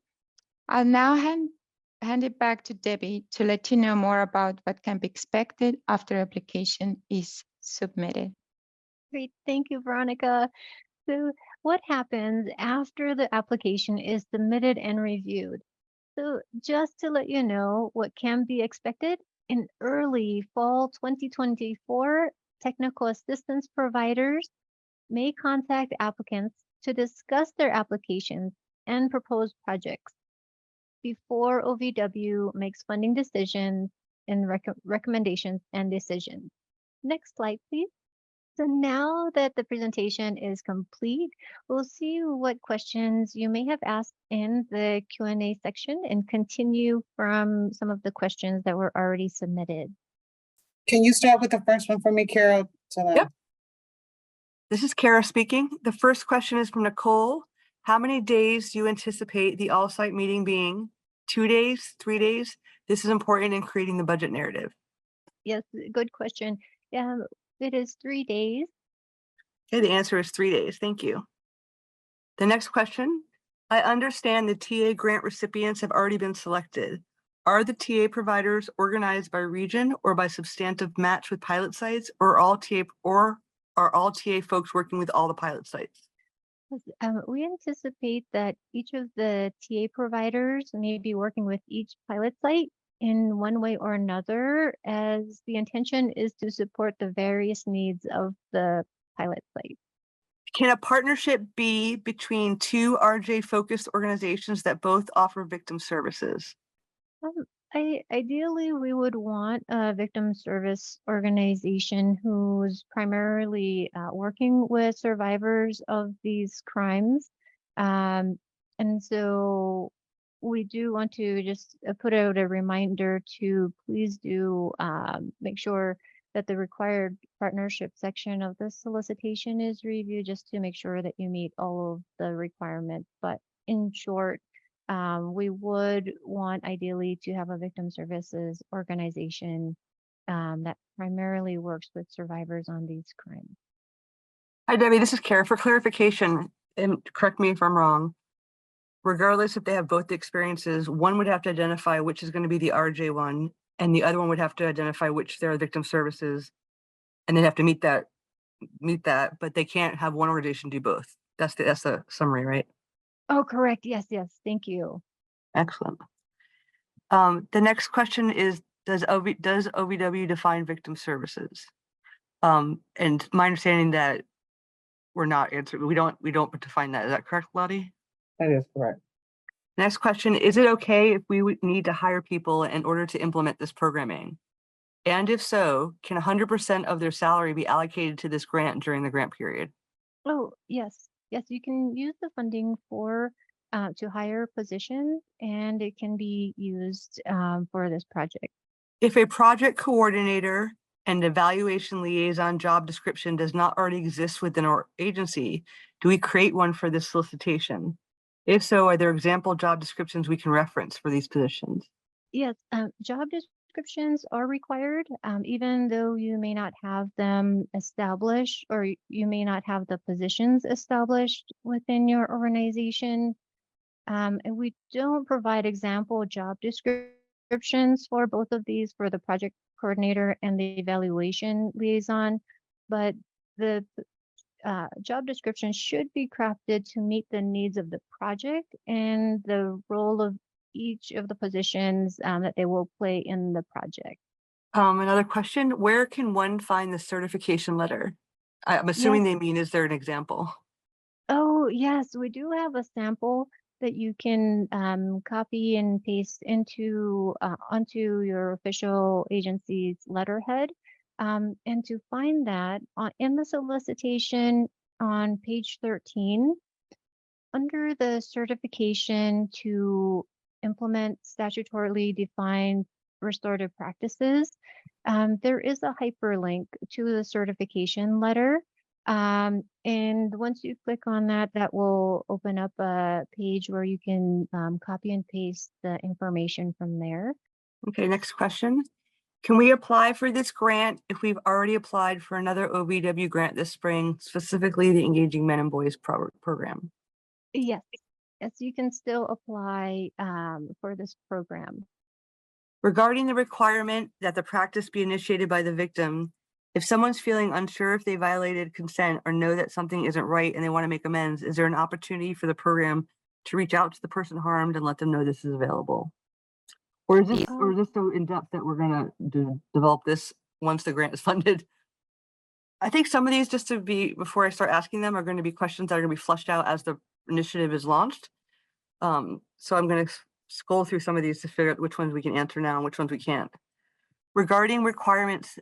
I'll now hand it back to Debbie to let you know more about what can be expected after application is submitted. Great, thank you, Veronica. So what happens after the application is submitted and reviewed? So just to let you know what can be expected, in early fall 2024, technical assistance providers may contact applicants to discuss their applications and proposed projects before OVW makes funding decisions and recommendations and decisions. Next slide, please. So now that the presentation is complete, we'll see what questions you may have asked in the Q&A section and continue from some of the questions that were already submitted. Can you start with the first one for me, Kara? Yep. This is Kara speaking. The first question is from Nicole. How many days do you anticipate the all-site meeting being? 2 days, 3 days? This is important in creating the budget narrative. Yes, good question. It is 3 days. Okay, the answer is 3 days. Thank you. The next question. I understand the TA grant recipients have already been selected. Are the TA providers organized by region or by substantive match with pilot sites, or are all TA folks working with all the pilot sites? We anticipate that each of the TA providers may be working with each pilot site in one way or another, as the intention is to support the various needs of the pilot site. Can a partnership be between two RJ-focused organizations that both offer victim services? Ideally, we would want a victim service organization who's primarily working with survivors of these crimes. And so we do want to just put out a reminder to please do make sure that the required partnership section of the solicitation is reviewed, just to make sure that you meet all of the requirements. But in short, we would want ideally to have a victim services organization that primarily works with survivors on these crimes. Hi, Debbie, this is Kara. For clarification, and correct me if I'm wrong, regardless if they have both the experiences, one would have to identify which is going to be the RJ one, and the other one would have to identify which their victim services, and they'd have to meet that, but they can't have one organization do both. That's the summary, right? Oh, correct. Yes, thank you. Excellent. The next question is, does OVW define victim services? And my understanding that we're not answering, we don't define that. Is that correct, Lottie? That is correct. Next question, is it okay if we would need to hire people in order to implement this programming? And if so, can 100% of their salary be allocated to this grant during the grant period? Oh, yes, you can use the funding for to hire positions, and it can be used for this project. If a project coordinator and evaluation liaison job description does not already exist within our agency, do we create one for this solicitation? If so, are there example job descriptions we can reference for these positions? Yes, job descriptions are required, even though you may not have them established or you may not have the positions established within your organization. And we don't provide example job descriptions for both of these for the project coordinator and the evaluation liaison, but the job description should be crafted to meet the needs of the project and the role of each of the positions that they will play in the project. Another question, where can one find the certification letter? I'm assuming they mean, is there an example? Oh, yes, we do have a sample that you can copy and paste into onto your official agency's letterhead. And to find that in the solicitation on page 13, under the certification to implement statutorily defined restorative practices, there is a hyperlink to the certification letter. And once you click on that, that will open up a page where you can copy and paste the information from there. Okay, next question. Can we apply for this grant if we've already applied for another OVW grant this spring, specifically the Engaging Men and Boys program? Yes, yes, you can still apply for this program. Regarding the requirement that the practice be initiated by the victim, if someone's feeling unsure if they violated consent or know that something isn't right and they want to make amends, is there an opportunity for the program to reach out to the person harmed and let them know this is available? Or is this so in depth that we're gonna develop this once the grant is funded? I think some of these, just to be, before I start asking them, are going to be questions that are going to be flushed out as the initiative is launched. So I'm going to scroll through some of these to figure out which ones we can answer now and which ones we can't. Regarding requirements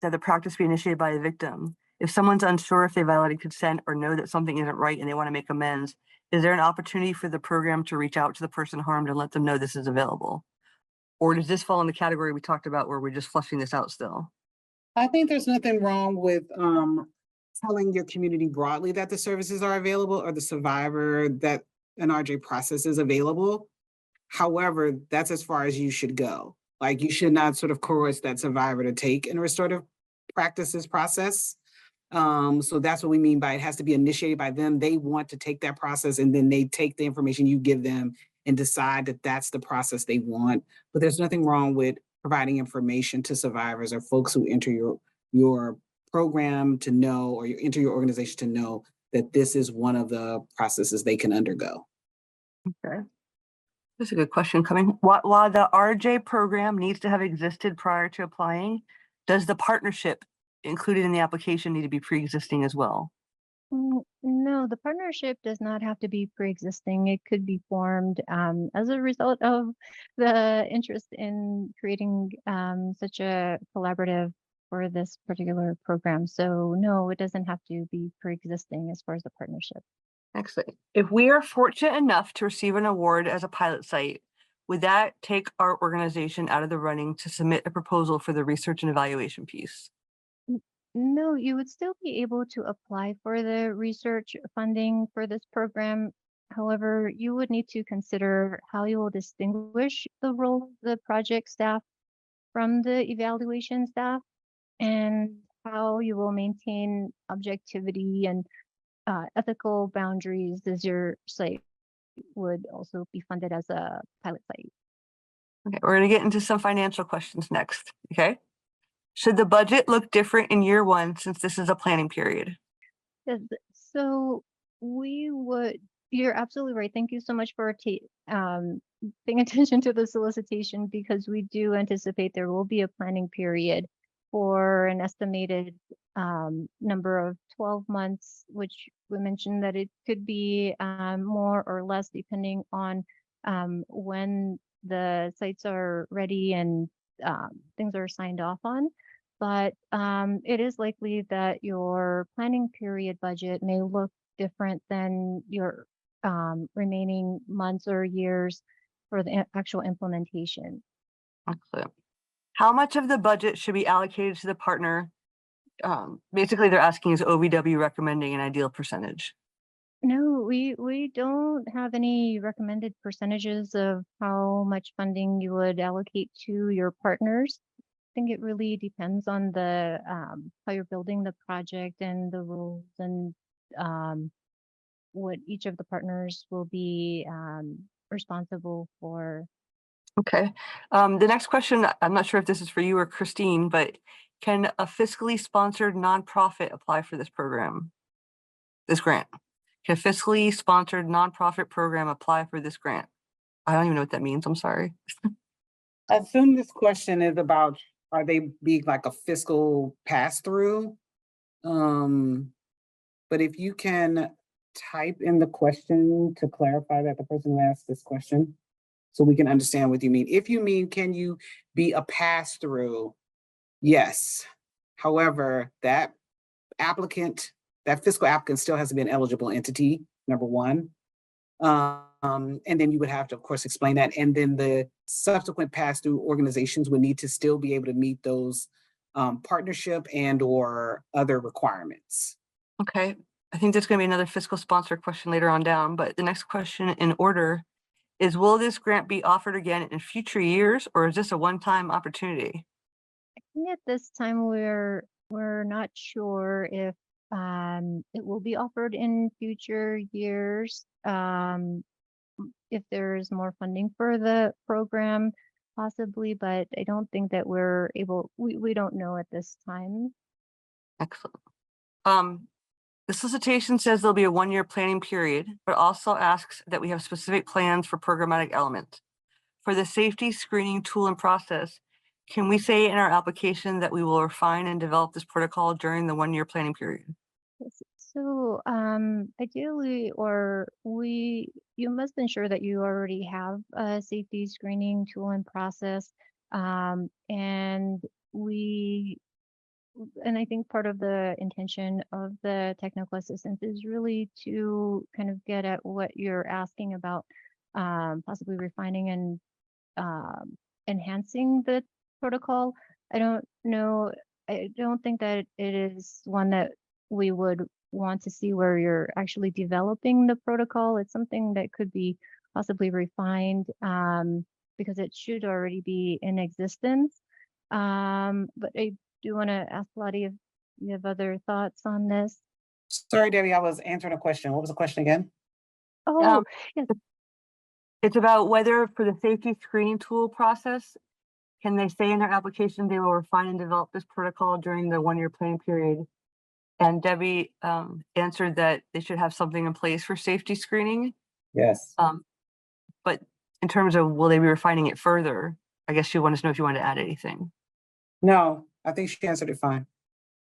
that the practice be initiated by the victim, if someone's unsure if they violated consent or know that something isn't right and they want to make amends, is there an opportunity for the program to reach out to the person harmed and let them know this is available? Or does this fall in the category we talked about where we're just flushing this out still? I think there's nothing wrong with telling your community broadly that the services are available or the survivor that an RJ process is available. However, that's as far as you should go. Like, you should not sort of coerce that survivor to take a restorative practices process. So that's what we mean by it has to be initiated by them. They want to take that process and then they take the information you give them and decide that that's the process they want. But there's nothing wrong with providing information to survivors or folks who enter your program to know, or you enter your organization to know that this is one of the processes they can undergo. Okay. That's a good question coming. While the RJ program needs to have existed prior to applying, does the partnership included in the application need to be pre-existing as well? No, the partnership does not have to be pre-existing. It could be formed as a result of the interest in creating such a collaborative for this particular program. So no, it doesn't have to be pre-existing as far as the partnership. Excellent. If we are fortunate enough to receive an award as a pilot site, would that take our organization out of the running to submit a proposal for the research and evaluation piece? No, you would still be able to apply for the research funding for this program. However, you would need to consider how you will distinguish the role of the project staff from the evaluation staff and how you will maintain objectivity and ethical boundaries as your site would also be funded as a pilot site. Okay, we're going to get into some financial questions next. Okay. Should the budget look different in year one since this is a planning period? Yes, so we would, you're absolutely right. Thank you so much for paying attention to the solicitation, because we do anticipate there will be a planning period for an estimated number of 12 months, which we mentioned that it could be more or less depending on when the sites are ready and things are signed off on. But it is likely that your planning period budget may look different than your remaining months or years for the actual implementation. Excellent. How much of the budget should be allocated to the partner? Basically, they're asking, is OVW recommending an ideal percentage? No, we don't have any recommended percentages of how much funding you would allocate to your partners. I think it really depends on the how you're building the project and the rules and what each of the partners will be responsible for. Okay. The next question, I'm not sure if this is for you or Christine, but can a fiscally sponsored nonprofit apply for this program, this grant? Can a fiscally sponsored nonprofit program apply for this grant? I don't even know what that means. I'm sorry. I assume this question is about, are they being like a fiscal pass-through? But if you can type in the question to clarify that the person who asked this question, so we can understand what you mean. If you mean, can you be a pass-through? Yes. However, that fiscal applicant still has to be an eligible entity, number one. And then you would have to, of course, explain that. And then the subsequent pass-through organizations would need to still be able to meet those partnership and or other requirements. Okay. I think there's going to be another fiscal sponsor question later on down, but the next question in order is, will this grant be offered again in future years, or is this a one-time opportunity? I think at this time we're not sure if it will be offered in future years. If there is more funding for the program, possibly, but I don't think that we're able. We don't know at this time. Excellent. The solicitation says there'll be a one-year planning period, but also asks that we have specific plans for programmatic elements. For the safety screening tool and process, can we say in our application that we will refine and develop this protocol during the one-year planning period? Yes. So ideally, you must ensure that you already have a safety screening tool and process. And I think part of the intention of the technical assistance is really to kind of get at what you're asking about, possibly refining and enhancing the protocol. I don't know. I don't think that it is one that we would want to see where you're actually developing the protocol. It's something that could be possibly refined because it should already be in existence. But I do want to ask Lottie if you have other thoughts on this. Sorry, Debbie, I was answering a question. What was the question again? Oh, yes. It's about whether for the safety screening tool process, can they say in their application they will refine and develop this protocol during the one-year planning period? And Debbie answered that they should have something in place for safety screening. Yes. But in terms of will they be refining it further, I guess she wanted to know if you wanted to add anything. No, I think she answered it fine.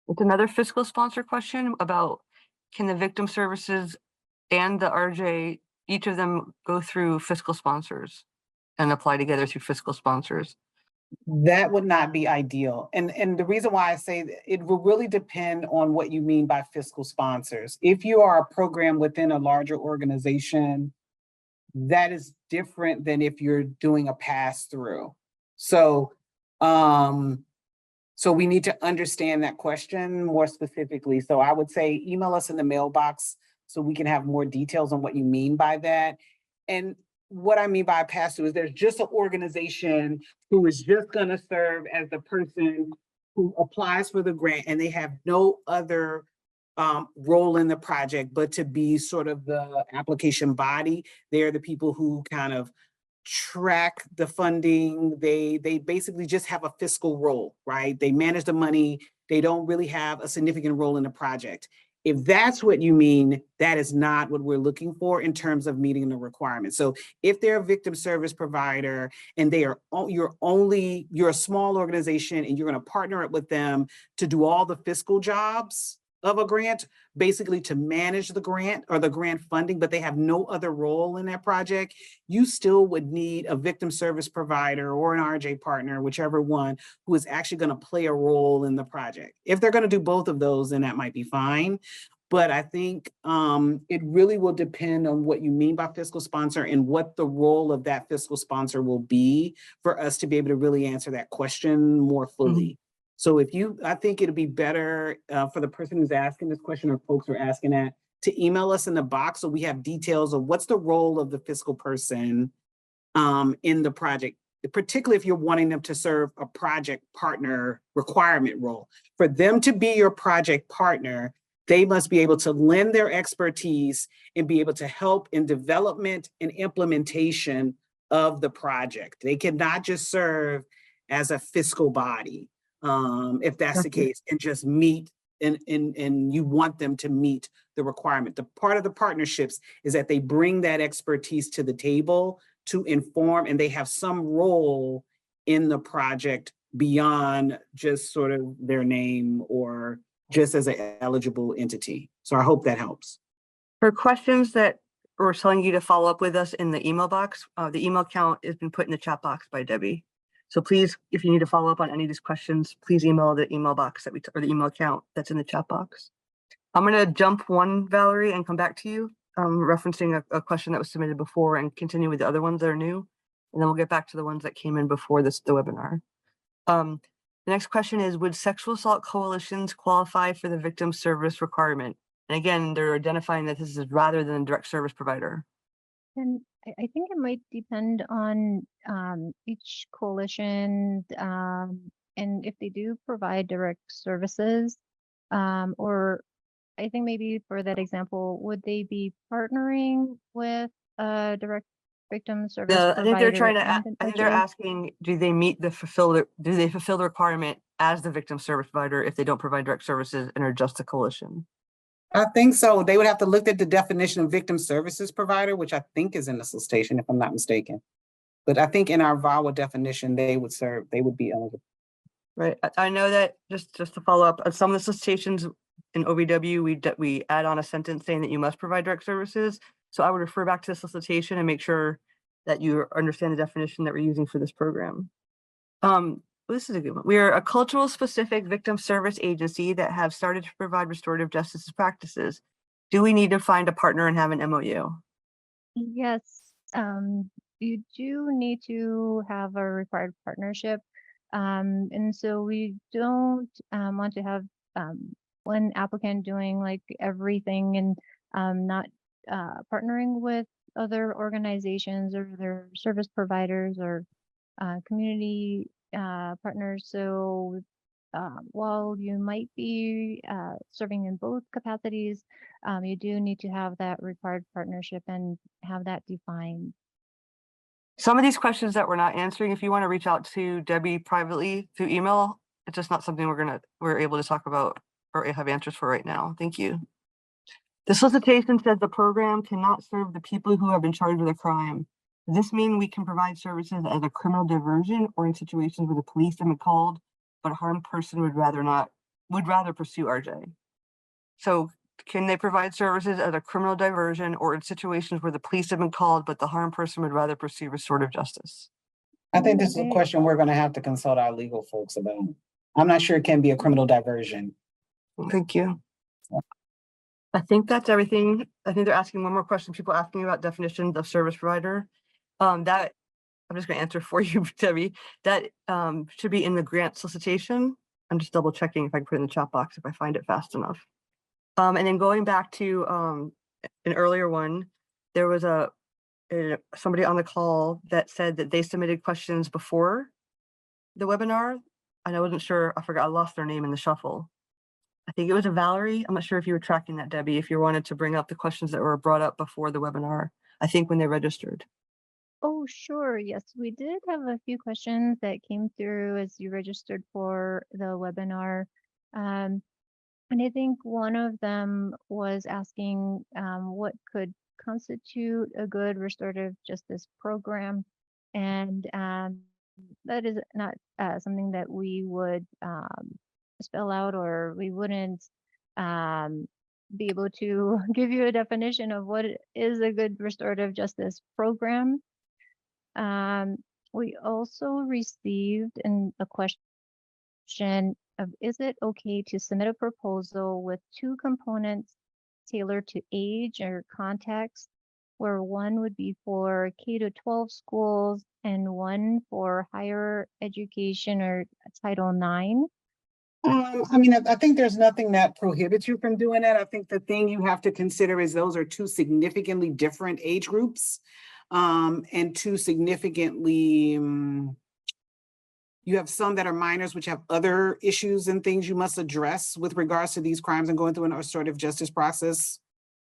It's another fiscal sponsor question about, can the victim services and the RJ, each of them go through fiscal sponsors and apply together through fiscal sponsors? That would not be ideal. And the reason why I say that, it will really depend on what you mean by fiscal sponsors. If you are a program within a larger organization, that is different than if you're doing a pass-through. So, so we need to understand that question more specifically. So I would say email us in the mailbox so we can have more details on what you mean by that. And what I mean by a pass-through is there's just an organization who is just going to serve as the person who applies for the grant, and they have no other role in the project but to be sort of the application body. They're the people who kind of track the funding. They basically just have a fiscal role, right? They manage the money. They don't really have a significant role in the project. If that's what you mean, that is not what we're looking for in terms of meeting the requirements. So if they're a victim service provider and you're a small organization and you're going to partner up with them to do all the fiscal jobs of a grant, basically to manage the grant or the grant funding, but they have no other role in that project, you still would need a victim service provider or an RJ partner, whichever one, who is actually going to play a role in the project. If they're going to do both of those, then that might be fine. But I think it really will depend on what you mean by fiscal sponsor and what the role of that fiscal sponsor will be for us to be able to really answer that question more fully. So I think it'd be better for the person who's asking this question or folks who are asking that to email us in the box so we have details of what's the role of the fiscal person in the project, particularly if you're wanting them to serve a project partner requirement role. For them to be your project partner, they must be able to lend their expertise and be able to help in development and implementation of the project. They cannot just serve as a fiscal body, if that's the case, and just meet and you want them to meet the requirement. The part of the partnerships is that they bring that expertise to the table to inform, and they have some role in the project beyond just sort of their name or just as an eligible entity. So I hope that helps. For questions that we're telling you to follow up with us in the email box, the email account has been put in the chat box by Debbie. So please, if you need to follow up on any of these questions, please email the email box or the email account that's in the chat box. I'm going to jump one, Valerie, and come back to you, referencing a question that was submitted before and continue with the other ones that are new. And then we'll get back to the ones that came in before the webinar. The next question is, would sexual assault coalitions qualify for the victim service requirement? And again, they're identifying that this is rather than a direct service provider. And I think it might depend on each coalition and if they do provide direct services, or I think maybe for that example, would they be partnering with a direct victim service provider? I think they're trying to. and I think they're asking, do they fulfill the requirement as the victim service provider if they don't provide direct services and are just a coalition? I think so. They would have to look at the definition of victim services provider, which I think is in the solicitation, if I'm not mistaken. But I think in our VAWA definition, they would be eligible. Right. I know that just to follow up, some of the solicitations in OVW, we add on a sentence saying that you must provide direct services. So I would refer back to the solicitation and make sure that you understand the definition that we're using for this program. This is a good one. We are a cultural specific victim service agency that have started to provide restorative justice practices. Do we need to find a partner and have an MOU? Yes, you do need to have a required partnership. And so we don't want to have one applicant doing like everything and not partnering with other organizations or other service providers or community partners. So while you might be serving in both capacities, you do need to have that required partnership and have that defined. Some of these questions that we're not answering, if you want to reach out to Debbie privately through email, it's just not something we're able to talk about or have answers for right now. Thank you. The solicitation says the program cannot serve the people who have been charged with a crime. Does this mean we can provide services as a criminal diversion or in situations where the police have been called, but a harmed person would rather pursue RJ? So can they provide services as a criminal diversion or in situations where the police have been called, but the harmed person would rather pursue restorative justice? I think this is a question we're going to have to consult our legal folks about. I'm not sure it can be a criminal diversion. Thank you. I think that's everything. I think they're asking one more question. People asking about definitions of service provider. That I'm just going to answer for you, Debbie. That should be in the grant solicitation. I'm just double checking if I can put it in the chat box if I find it fast enough. And then going back to an earlier one, there was somebody on the call that said that they submitted questions before the webinar. And I wasn't sure, I lost their name in the shuffle. I think it was a Valerie. I'm not sure if you were tracking that, Debbie, if you wanted to bring up the questions that were brought up before the webinar, I think when they registered. Oh, sure. Yes, we did have a few questions that came through as you registered for the webinar. And I think one of them was asking what could constitute a good restorative justice program. And that is not something that we would spell out, or we wouldn't be able to give you a definition of what is a good restorative justice program. We also received a question of, is it okay to submit a proposal with two components tailored to age or context, where one would be for K-12 schools and one for higher education or Title IX? I mean, I think there's nothing that prohibits you from doing that. I think the thing you have to consider is those are two significantly different age groups, and two significantly, you have some that are minors, which have other issues and things you must address with regards to these crimes and going through an restorative justice process,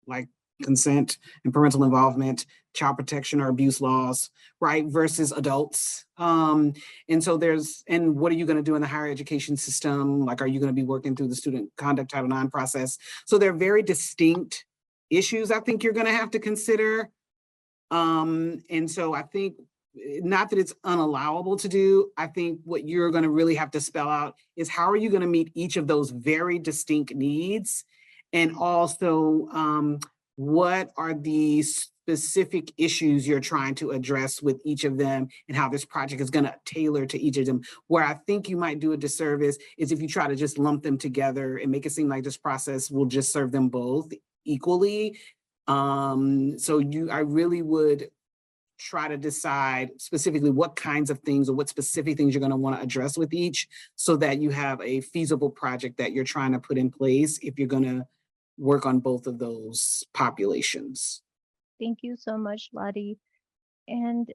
like consent and parental involvement, child protection or abuse laws, right, versus adults. And so and what are you going to do in the higher education system? Like, are you going to be working through the student conduct Title IX process? So they're very distinct issues I think you're going to have to consider. And so I think, not that it's unallowable to do, I think what you're going to really have to spell out is how are you going to meet each of those very distinct needs? And also, what are the specific issues you're trying to address with each of them and how this project is going to tailor to each of them. Where I think you might do a disservice is if you try to just lump them together and make it seem like this process will just serve them both equally. I really would try to decide specifically what kinds of things or what specific things you're going to want to address with each so that you have a feasible project that you're trying to put in place if you're going to work on both of those populations. Thank you so much, Lottie. And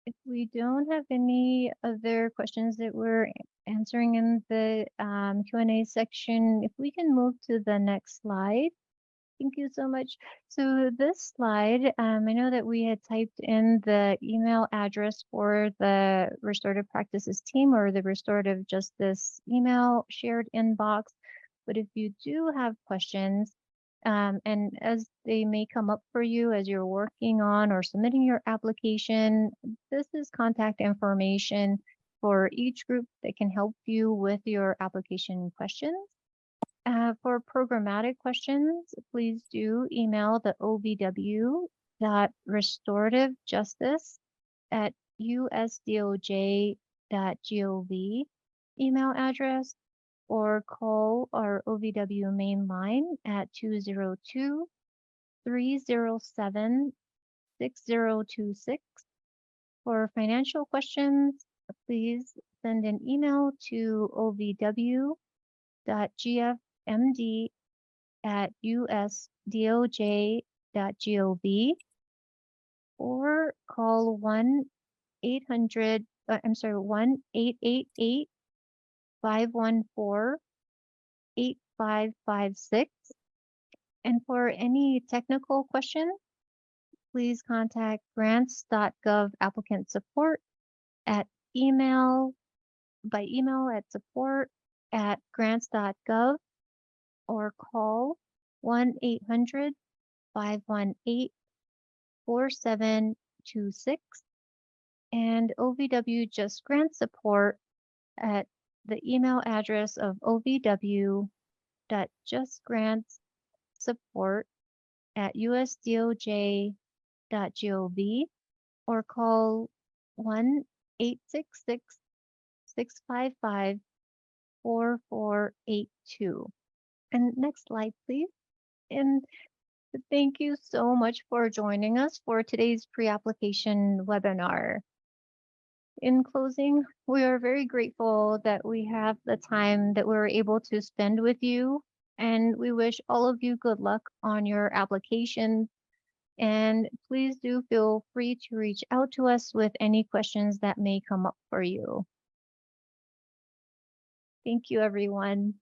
if we don't have any other questions that we're answering in the Q&A section, if we can move to the next slide. Thank you so much. So this slide, I know that we had typed in the email address for the Restorative Practices team or the Restorative Justice email shared inbox. But if you do have questions, and as they may come up for you as you're working on or submitting your application, this is contact information for each group that can help you with your application questions. For programmatic questions, please do email the ovw.restorative@usdoj.gov email address, or call our OVW main line at 202-307-6026. For financial questions, please send an email to ovw.gfmd@usdoj.gov or call 1-888-514-8556. And for any technical questions, please contact grants.gov applicant support by email at support@grants.gov or call 1-800-518-4726 and OVW Just Grant Support at the email address of ovw.justgrantsupport@usdoj.gov or call 1-866-655-4482. And next slide, please. And thank you so much for joining us for today's pre-application webinar. In closing, we are very grateful that we have the time that we're able to spend with you, and we wish all of you good luck on your applications. And please do feel free to reach out to us with any questions that may come up for you. Thank you, everyone.